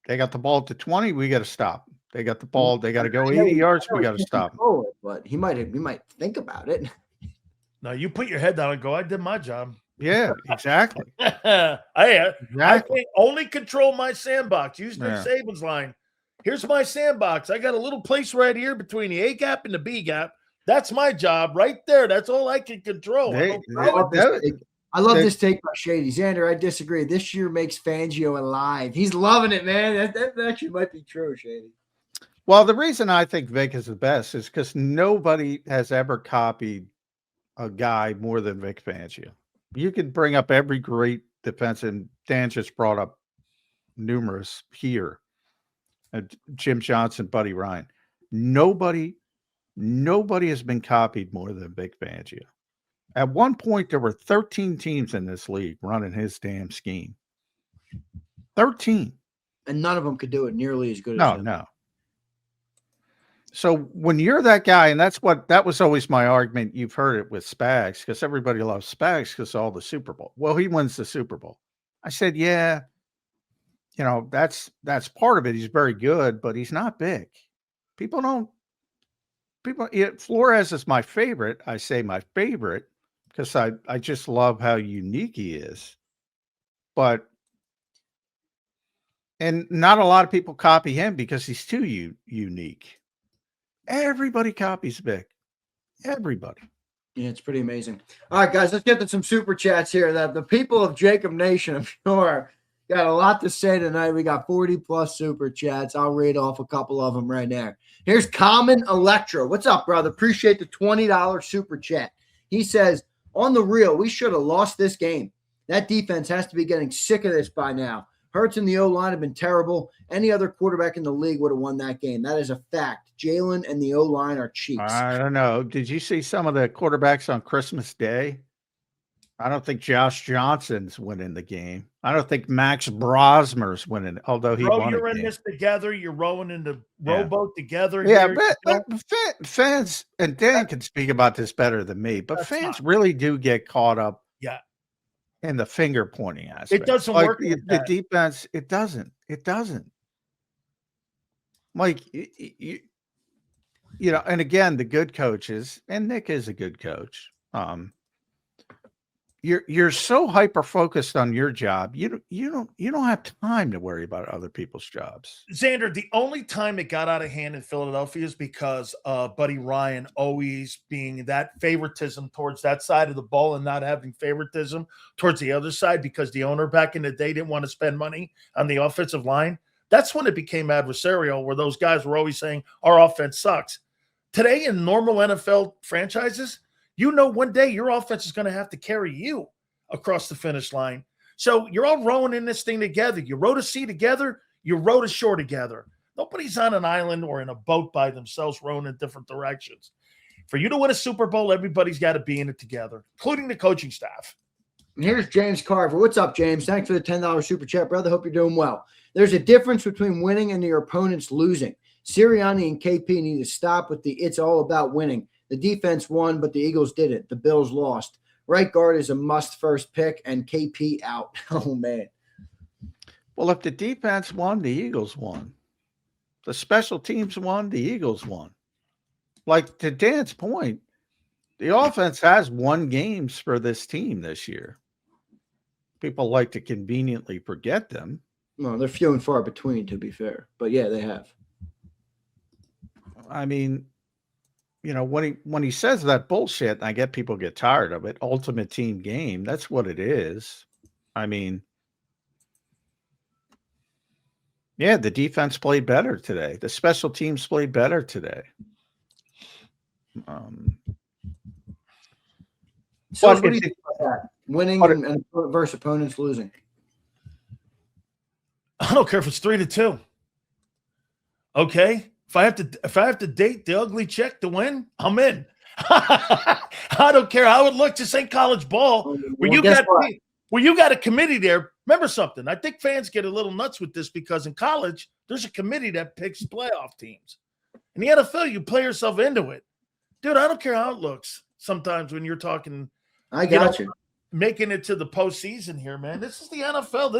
they got the ball at the 20, we got to stop. They got the ball, they got to go 80 yards, we got to stop. But he might think about it. No, you put your head down and go, I did my job. Yeah, exactly. I can only control my sandbox. Use Nick Saban's line. Here's my sandbox. I got a little place right here between the A gap and the B gap. That's my job right there. That's all I can control. I love this take by Shady. Zander, I disagree. This year makes Fangio alive. He's loving it, man. That actually might be true, Shady. Well, the reason I think Vic is the best is because nobody has ever copied a guy more than Vic Fangio. You could bring up every great defense, and Dan just brought up numerous here. Jim Johnson, Buddy Ryan. Nobody has been copied more than Vic Fangio. At one point, there were 13 teams in this league running his damn scheme. 13. And none of them could do it nearly as good as him. No. So when you're that guy, and that was always my argument. You've heard it with Spags, because everybody loves Spags because all the Super Bowl. Well, he wins the Super Bowl. I said, yeah, that's part of it. He's very good, but he's not big. Flores is my favorite. I say my favorite because I just love how unique he is. And not a lot of people copy him because he's too unique. Everybody copies Vic. Everybody. Yeah, it's pretty amazing. All right, guys, let's get to some super chats here. The people of JAKIB Nation, I'm sure, got a lot to say tonight. We got 40+ super chats. I'll read off a couple of them right now. Here's Common Electro. What's up, brother? Appreciate the $20 super chat. He says, on the real, we should have lost this game. That defense has to be getting sick of this by now. Hurts and the O-line have been terrible. Any other quarterback in the league would have won that game. That is a fact. Jalen and the O-line are cheeks. I don't know. Did you see some of the quarterbacks on Christmas Day? I don't think Josh Johnson's winning the game. I don't think Max Brosmer's winning, although he won. You're in this together. You're rowing in the rowboat together. Yeah, but fans, and Dan can speak about this better than me, but fans really do get caught up. Yeah. In the finger pointing aspect. It doesn't work. The defense, it doesn't. Mike, and again, the good coaches, and Nick is a good coach. You're so hyper focused on your job. You don't have time to worry about other people's jobs. Zander, the only time it got out of hand in Philadelphia is because Buddy Ryan always being that favoritism towards that side of the ball and not having favoritism towards the other side because the owner back in the day didn't want to spend money on the offensive line. That's when it became adversarial, where those guys were always saying our offense sucks. Today in normal NFL franchises, one day your offense is going to have to carry you across the finish line. So you're all rowing in this thing together. You row to sea together. You row to shore together. Nobody's on an island or in a boat by themselves rowing in different directions. For you to win a Super Bowl, everybody's got to be in it together, including the coaching staff. And here's James Carver. What's up, James? Thanks for the $10 super chat, brother. Hope you're doing well. There's a difference between winning and your opponents losing. Sirianni and KP need to stop with the it's all about winning. The defense won, but the Eagles didn't. The Bills lost. Right guard is a must first pick, and KP out. Oh, man. Well, if the defense won, the Eagles won. The special teams won, the Eagles won. Like, to Dan's point, the offense has won games for this team this year. People like to conveniently forget them. Well, they're few and far between, to be fair. But, yeah, they have. I mean, when he says that bullshit, and I get people get tired of it, ultimate team game, that's what it is. I mean, yeah, the defense played better today. The special teams played better today. So what do you think about that? Winning and versus opponents losing? I don't care if it's 3-2. Okay, if I have to date the ugly chick to win, I'm in. I don't care how it looks. This ain't college ball. Where you got a committee there. Remember something. I think fans get a little nuts with this because in college there's a committee that picks playoff teams. In the NFL, you play yourself into it, dude. I don't care how it looks. Sometimes when you're talking, I got you. Making it to the postseason here, man. This is the NFL.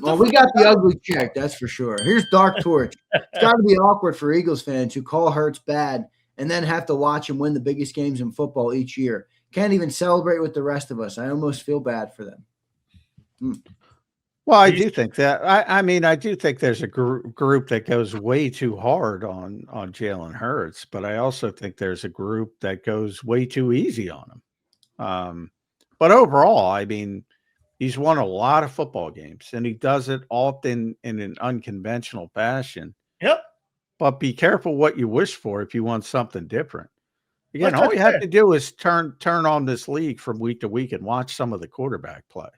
Well, we got the ugly chick, that's for sure. Here's Dark Torch. It's got to be awkward for Eagles fans who call Hurts bad and then have to watch him win the biggest games in football each year. Can't even celebrate with the rest of us. I almost feel bad for them. Well, I do think that. I mean, I do think there's a group that goes way too hard on Jalen Hurts, but I also think there's a group that goes way too easy on him. But overall, I mean, he's won a lot of football games, and he does it often in an unconventional fashion. Yep. But be careful what you wish for if you want something different. Again, all you have to do is turn on this league from week to week and watch some of the quarterback play.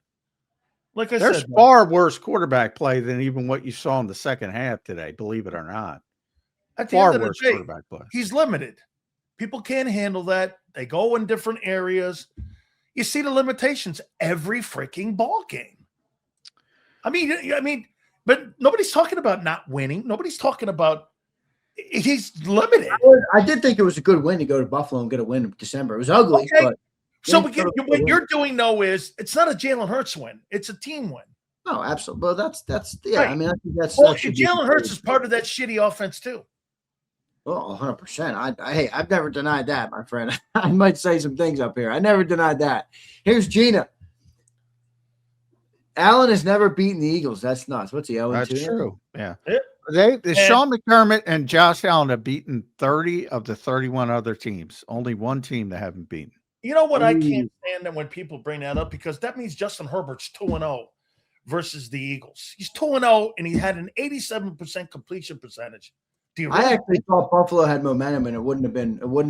Like I There's said, far worse quarterback play than even what you saw in the second half today, believe it or not. at the Far end of worse the day, quarterback play. he's limited. People can't handle that. They go in different areas. You see the limitations every freaking ball game. I mean, but nobody's talking about not winning. Nobody's talking about he's limited. I did think it was a good win to go to Buffalo and get a win in December. It was ugly, Okay. but So what you're doing though is it's not a Jalen Hurts win; it's a team win. no, absolutely. Well, that's yeah. Right. I mean, I think that's Well, that should be Jalen Hurts is part of that shitty offense too. Well, 100%. Hey, I've never denied that, my friend. I might say some things up here. I never denied that. Here's Gina. Allen has never beaten the Eagles. That's nuts. What's he, 0-2? That's true. Yeah. Yeah. Sean McDermott and Josh Allen have beaten 30 of the 31 other teams. Only one team they haven't beaten. You know what? I can't stand that when people bring that up because that means Justin Herbert's 2-0 versus the Eagles. He's 2-0 and he had an 87% completion percentage. I actually thought Buffalo had momentum, and it wouldn't have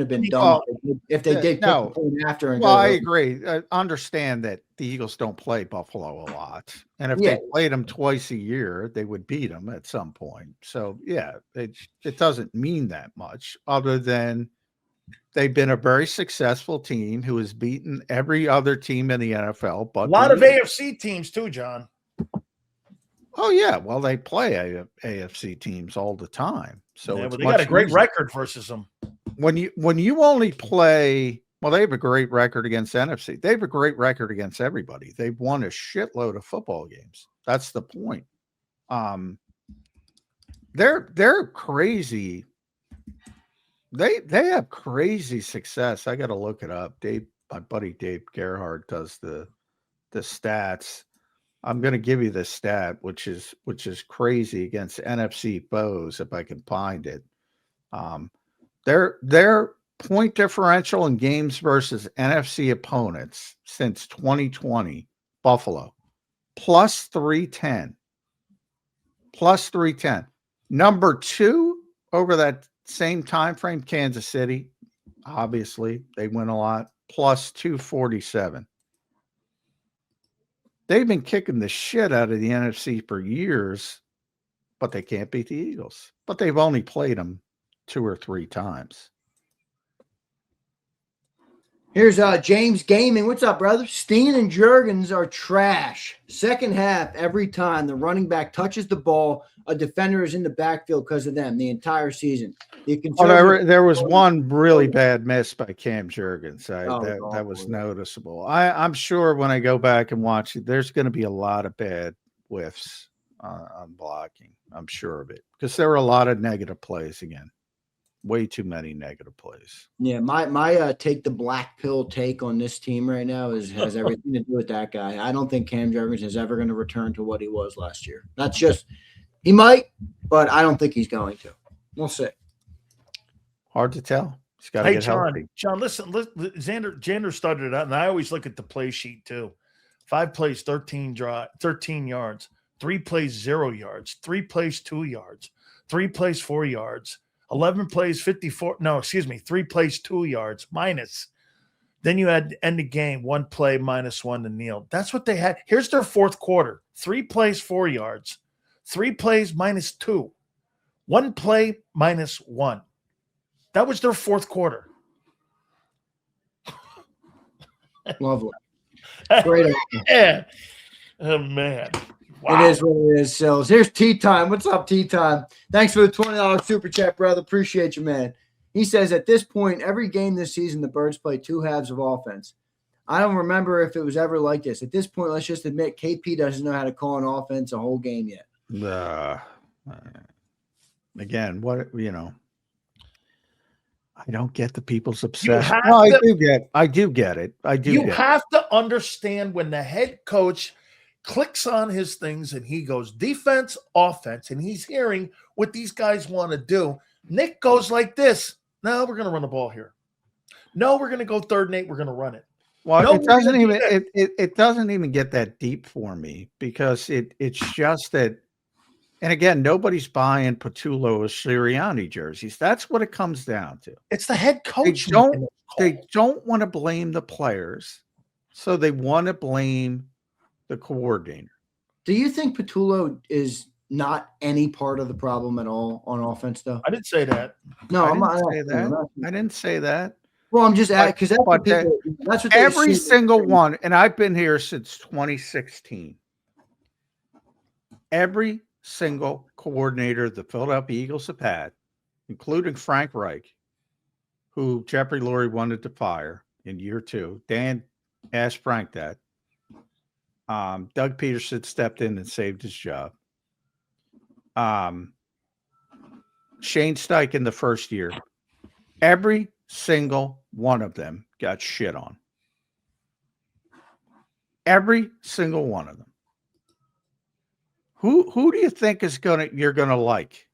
been dumb if they did no. after. And well, I agree. Understand that the Eagles don't play Buffalo a lot, and if they played them twice a year, they would beat them at some point. So yeah, it doesn't mean that much, other than they've been a very successful team who has beaten every other team in the NFL. But a lot of AFC teams too, John. Oh yeah, well they play AFC teams all the time, so yeah, they got a great record versus them. When you only play, well, they have a great record against NFC. They have a great record against everybody. They've won a shitload of football games. That's the point. They're crazy. They have crazy success. I got to look it up. My buddy Dave Gerhardt does the stats. I'm going to give you the stat, which is crazy against NFC foes if I can find it. Their point differential in games versus NFC opponents since 2020, Buffalo, plus 310. Plus 310. Number 2 over that same time frame, Kansas City. Obviously, they win a lot. Plus 247. They've been kicking the shit out of the NFC for years, but they can't beat the Eagles. But they've only played them 2 or 3 times. Here's James Gaming. What's up, brother? Steen and Juergens are trash. Second half, every time the running back touches the ball, a defender is in the backfield because of them the entire season. There was one really bad miss by Cam Juergens. That was noticeable. I'm sure when I go back and watch it, there's going to be a lot of bad whiffs on blocking. I'm sure of it because there were a lot of negative plays again. Way too many negative plays. Yeah, my take the black pill take on this team right now has everything to do with that guy. I don't think Cam Juergens is ever going to return to what he was last year. That's just he might, but I don't think he's going to. We'll see. Hard to tell. He's got to get healthy. John, listen, Zander started it out, and I always look at the play sheet too. 5 plays, 13 yards. 3 plays, 0 yards. 3 plays, 2 yards. 3 plays, 4 yards. 11 plays, 3 plays, 2 yards, minus. Then you had end of game, 1 play, -1 to kneel. That's what they had. Here's their fourth quarter. 3 plays, 4 yards. 3 plays -2, 1 play -1. That was their fourth quarter. Lovely. Great. Yeah. Oh, man. Wow. It is what it is, Sills. Here's Tea Time. What's up, Tea Time? Thanks for the $20 super chat, brother. Appreciate you, man. He says, at this point, every game this season, the Birds play 2 halves of offense. I don't remember if it was ever like this. At this point, let's just admit KP doesn't know how to call an offense a whole game yet. Again, I don't get the people's obsession. I do get it. You have to understand when the head coach clicks on his things and he goes defense, offense, and he's hearing what these guys want to do. Nick goes like this. No, we're going to run the ball here. No, we're going to go 3rd and 8. We're going to run it. Well, no, it doesn't even it doesn't even get that deep for me because it's just that. And again, nobody's buying Patullo or Sirianni jerseys. That's what it comes down to. It's the head coach. They don't want to blame the players, so they want to blame the coordinator. Do you think Patullo is not any part of the problem at all on offense, though? I didn't say that. No, I didn't say that. Well, I'm just asking because that's what every single one, and I've been here since 2016. Every single coordinator the Philadelphia Eagles have had, including Frank Reich, who Jeffrey Lurie wanted to fire in year 2. Dan asked Frank that. Doug Peterson stepped in and saved his job. Shane Steichen the first year. Every single one of them got shit on. Every single one of them. Who do you think you're gonna like?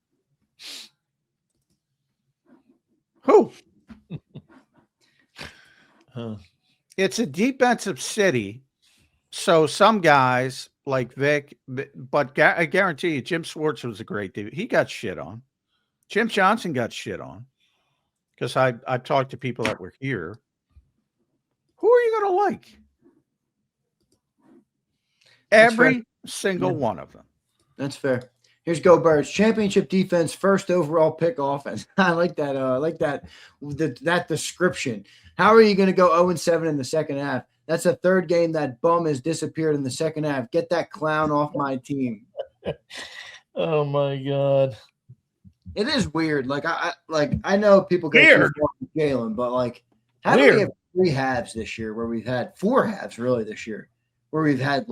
Who? It's a defensive city, so some guys like Vic, but I guarantee you, Jim Schwartz was a great dude. He got shit on. Jim Johnson got shit on because I talked to people that were here. Who are you gonna like? Every single one of them. That's fair. Here's Go Birds. Championship defense, first overall pick offense. I like that. That description. How are you going to go 0-7 in the second half? That's the 3rd game that bum has disappeared in the second half. Get that clown off my team. Oh my God. It is weird. I know people get weird Jalen, but how do we have 3 halves this year where we've had 4 halves really this year where we've had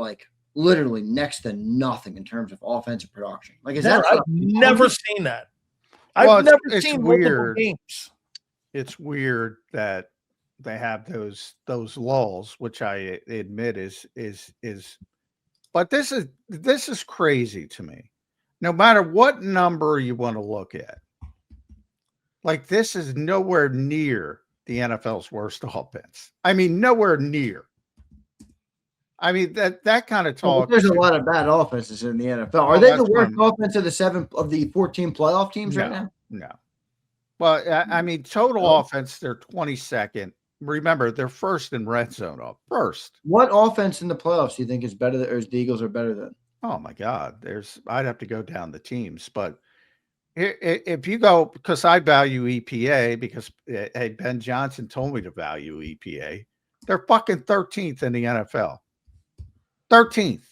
literally next to nothing in terms of offensive production? I've never seen that. I've never seen multiple games. It's weird that they have those lulls, which I admit is but this is crazy to me. No matter what number you want to look at, this is nowhere near the NFL's worst offense. I mean, nowhere near. I mean, that kind of talk. There's a lot of bad offenses in the NFL. Are they the worst offense of the 14 playoff teams right now? No. Well, I mean, total offense, they're 22nd. Remember, they're first in red zone. First. What offense in the playoffs do you think is better than, or the Eagles are better than? Oh my God, I'd have to go down the teams, but if you go, because I value EPA, because hey, Ben Johnson told me to value EPA. They're fucking 13th in the NFL. 13th.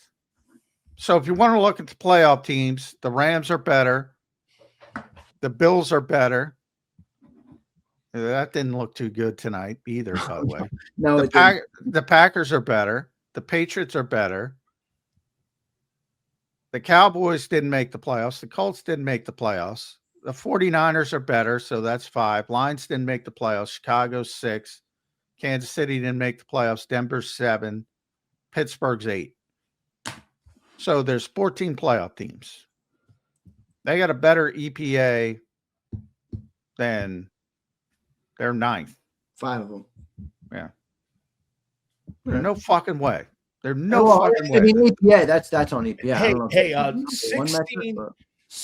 So if you want to look at the playoff teams, the Rams are better. The Bills are better. That didn't look too good tonight either, by the way. No, the Packers are better. The Patriots are better. The Cowboys didn't make the playoffs. The Colts didn't make the playoffs. The 49ers are better, so that's 5. Lions didn't make the playoffs. Chicago 6. Kansas City didn't make the playoffs. Denver's 7. Pittsburgh's 8. So there's 14 playoff teams. They got a better EPA than their 9th. 5 of them. Yeah. There's no fucking way. There's no fucking way. I mean, EPA, that's on EPA. Hey, 16.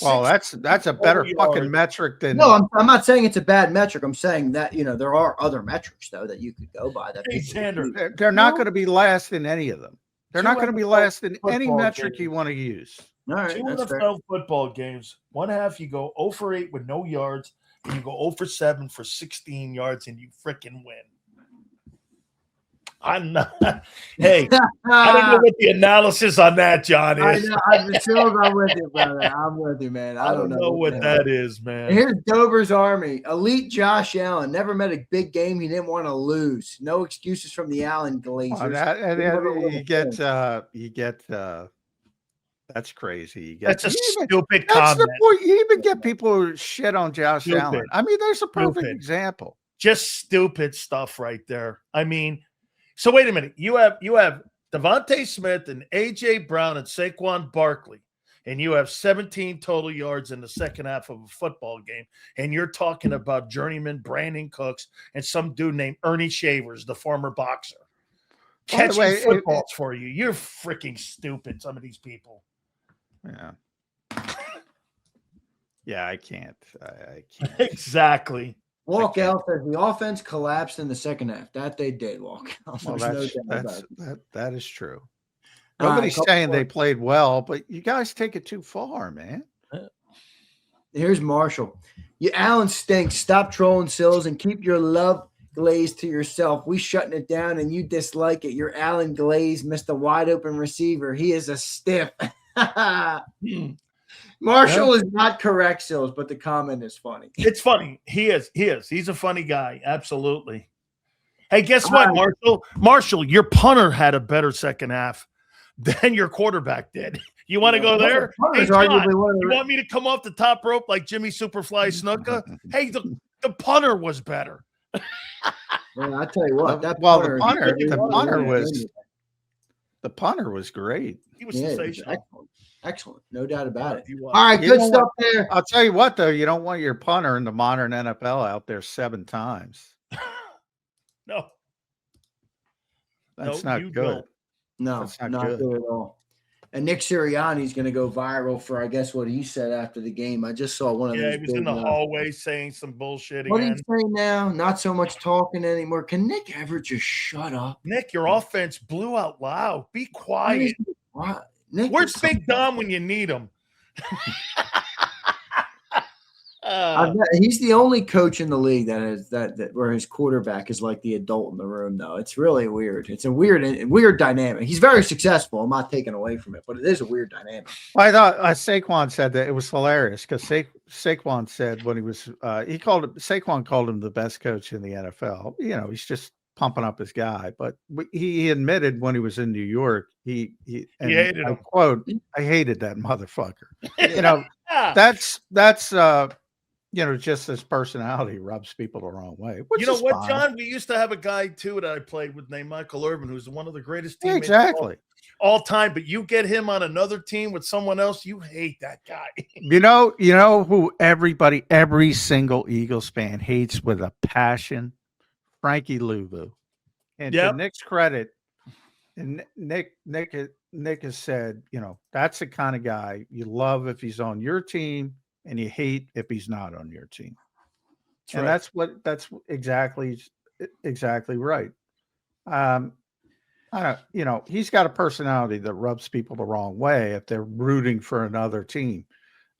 Well, that's a better fucking metric than. No, I'm not saying it's a bad metric. I'm saying that there are other metrics though that you could go by. That they're not going to be last in any of them. They're not going to be last in any metric you want to use. All right, Two that's fair. NFL football games. One half you go 0 for 8 with no yards, and you go 0 for 7 for 16 yards, and you freaking win. I'm not. Hey, I don't know what the analysis on that, John, I is. know. I'm with you, brother. I'm with you, man. I don't know what that is, And man. here's Dover's Army. Elite Josh Allen. Never met a big game he didn't want to lose. No excuses from the Allen Glazers. You get that's crazy. You get That's a stupid that's comment. the point. You even get people who shit on Josh Stupid. Allen. I mean, there's a perfect Stupid. example. Just stupid stuff right there. I mean, so wait a minute. You have DeVonta Smith and AJ Brown and Saquon Barkley, and you have 17 total yards in the second half of a football game, and you're talking about journeyman Brandon Cooks and some dude named Ernie Shavers, the former boxer, catching footballs for you. You're freaking stupid, some of these people. Yeah. Yeah, I can't. I can't. Exactly. Walk out says the offense collapsed in the second half. That they did, Walk out. Well, that is true. All Nobody's right, saying they played well, but you guys take it too far, man. Here's Marshall. You Allen stinks. Stop trolling Sills and keep your love glaze to yourself. We shutting it down and you dislike it. Your Allen Glaze missed a wide open receiver. He is a stiff. Marshall is not correct, Sills, but the comment is funny. It's funny. He is. He's a funny guy. Absolutely. Hey, guess what, Marshall, your punter had a better second half than your quarterback did. You want to go there? Hey, John, you want me to come off the top rope like Jimmy Superfly Snuka? Hey, the punter was better. Well, I tell you what, the punter was great. He was sensational. Excellent. No doubt about it. All right, good stuff there. I'll tell you what, though, you don't want your punter in the modern NFL out there 7 times. No. That's not good. No, that's not good at all. And Nick Sirianni's going to go viral for, I guess, what he said after the game. I just saw one of those. Yeah, he was in the hallway saying some bullshit what again. What are you saying now? Not so much talking anymore. Can Nick ever just shut up? Nick, your offense blew out loud. Be quiet. Nick, where's Big Dom when you need him? He's the only coach in the league that has that where his quarterback is like the adult in the room, though. It's really weird. It's a weird dynamic. He's very successful. I'm not taking away from it, but it is a weird dynamic. Well, I thought Saquon said that it was hilarious because Saquon said when he was Saquon called him the best coach in the NFL. You know, he's just pumping up his guy, but he admitted when he was in New York, he hated him. Quote, I hated that motherfucker. You know, that's you know, just his personality rubs people the wrong way. Which you know what, fine. John? We used to have a guy too that I played with named Michael Irvin, who's one of the greatest teammates all time. But you get him on another team with someone else, you hate that guy. You know who every single Eagles fan hates with a passion? Frankie Louvu. And to Nick's credit, and Nick has said, you know, that's the kind of guy you love if he's on your team and you hate if he's not on your team. That's exactly right. You know, he's got a personality that rubs people the wrong way if they're rooting for another team.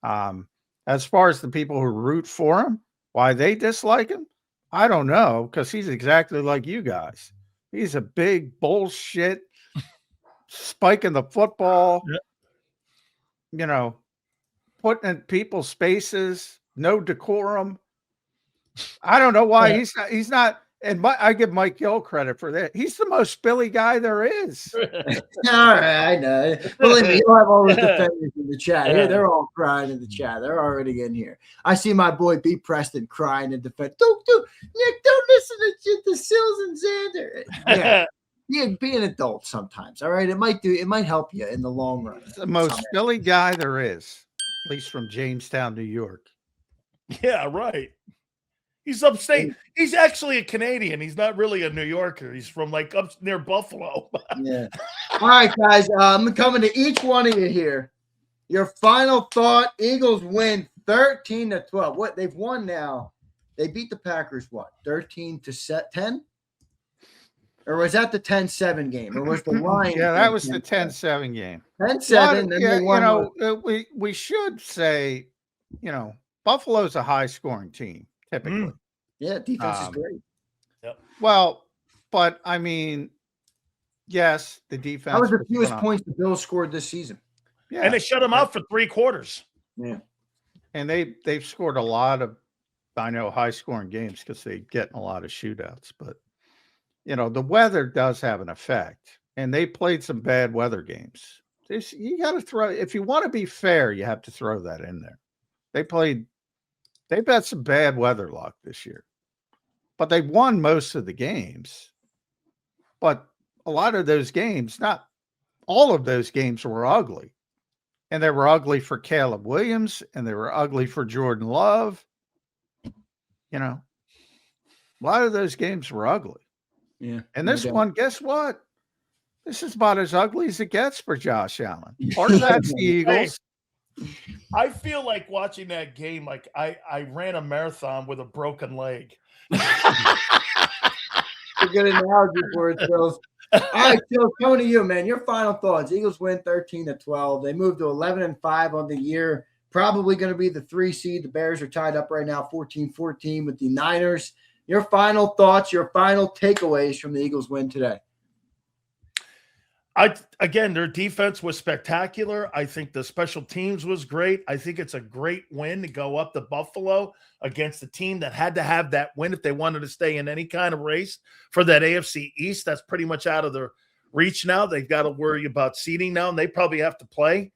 As far as the people who root for him, why they dislike him, I don't know, because he's exactly like you guys. He's a big bullshit, spiking the football, you know, putting in people's spaces, no decorum. I don't know why he's not. And I give Mike Gill credit for that. He's the most Philly guy there is. All right, I know. Believe me, you'll have all the defenders in the chat. Here, they're all crying in the chat. They're already in here. I see my boy B. Preston crying in defense. Nick, don't listen to Sills and Zander. Yeah, be an adult sometimes. All right, it might help you in the long run. It's the most Philly guy there is, at least from Jamestown, New York. Yeah, right. He's upstate. He's actually a Canadian. He's not really a New Yorker. He's from like up near Buffalo. Yeah. All right, guys. I'm coming to each one of you here. Your final thought: Eagles win 13-12. What they've won now? They beat the Packers. What 13-10? Or was that the 10-7 game? Or was the Lions? Yeah, that was the 10-7 game. 10-7. Then Yeah, they won. we should say, Buffalo's a high-scoring team typically. Yeah, defense is great. Yep. Well, but I mean, yes, the defense. That was the fewest points the Bills scored this season. Yeah, and they shut them out for 3 quarters. Yeah, and they've scored a lot of, I know, high-scoring games because they get in a lot of shootouts. But the weather does have an effect, and they played some bad weather games. You got to throw, if you want to be fair, you have to throw that in there. They've had some bad weather luck this year, but they won most of the games. But a lot of those games, not all of those games, were ugly. And they were ugly for Caleb Williams, and they were ugly for Jordan Love. A lot of those games were ugly. Yeah. And this one, guess what? This is about as ugly as it gets for Josh Allen. Part of that's the Eagles. I feel like watching that game like I ran a marathon with a broken leg. A good analogy for it, Phil. All right, Phil, coming to you, man. Your final thoughts. Eagles win 13-12. They moved to 11-5 on the year. Probably going to be the 3 seed. The Bears are tied up right now 14-14 with the Niners. Your final thoughts, your final takeaways from the Eagles win today. Again, their defense was spectacular. I think the special teams was great. I think it's a great win to go up to Buffalo against a team that had to have that win if they wanted to stay in any kind of race for that AFC East. That's pretty much out of their reach now. They've got to worry about seeding now, and they probably have to play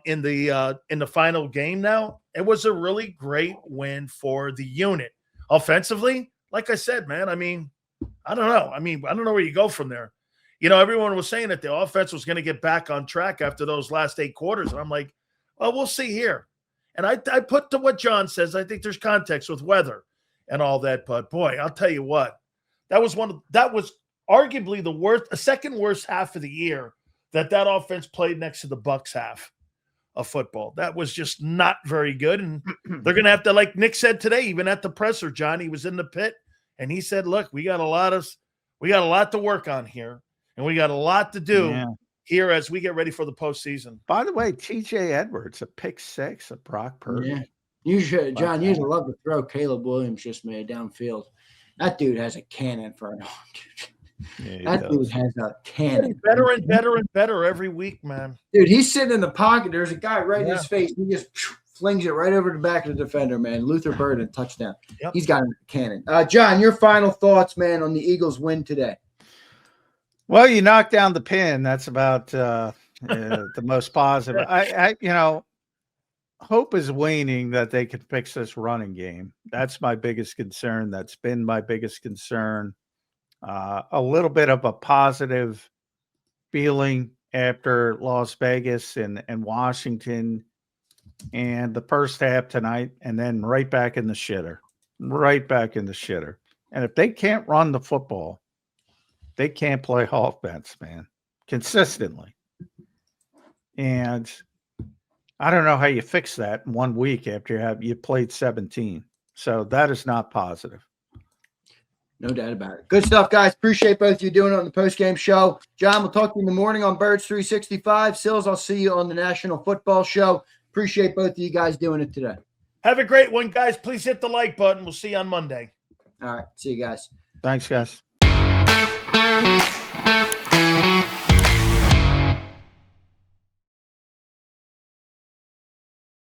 in the final game now. It was a really great win for the unit. Offensively, like I said, man, I don't know. I don't know where you go from there. Everyone was saying that the offense was going to get back on track after those last 8 quarters. And I'm like, well, we'll see here. And I put to what John says. I think there's context with weather and all that. But, boy, I'll tell you what. That was arguably the second worst half of the year that offense played next to the Bucs half of football. That was just not very good. And they're going to have to, like Nick said today, even at the presser, John, he was in the pit. And he said, look, we got a lot to work on here. And we got a lot to do here as we get ready for the postseason. By the way, T.J. Edwards, a pick 6 of Brock Purdy. Yeah. You should, John, you'd love to throw Caleb Williams just made downfield. That dude has a cannon for an arm, dude. Yeah, dude has a cannon. Better and better and better every week, man. Dude, he's sitting in the pocket. There's a guy right in his face. He just flings it right over the back of the defender, man. Luther Burden, touchdown. Yep. He's got a cannon. John, your final thoughts, man, on the Eagles win today. Well, you knocked down the pin. That's about the most positive. Hope is waning that they can fix this running game. That's my biggest concern. That's been my biggest concern. A little bit of a positive feeling after Las Vegas and Washington and the first half tonight, and then right back in the shitter. And if they can't run the football, they can't play offense, man, consistently. And I don't know how you fix that in 1 week after you played 17. So that is not positive. No doubt about it. Good stuff, guys. Appreciate both of you doing it on the postgame show. John, we'll talk to you in the morning on Birds 365. Sills, I'll see you on the National Football Show. Appreciate both of you guys doing it today. Have a great one, guys. Please hit the like button. We'll see you on Monday. All right. See you guys. Thanks, guys.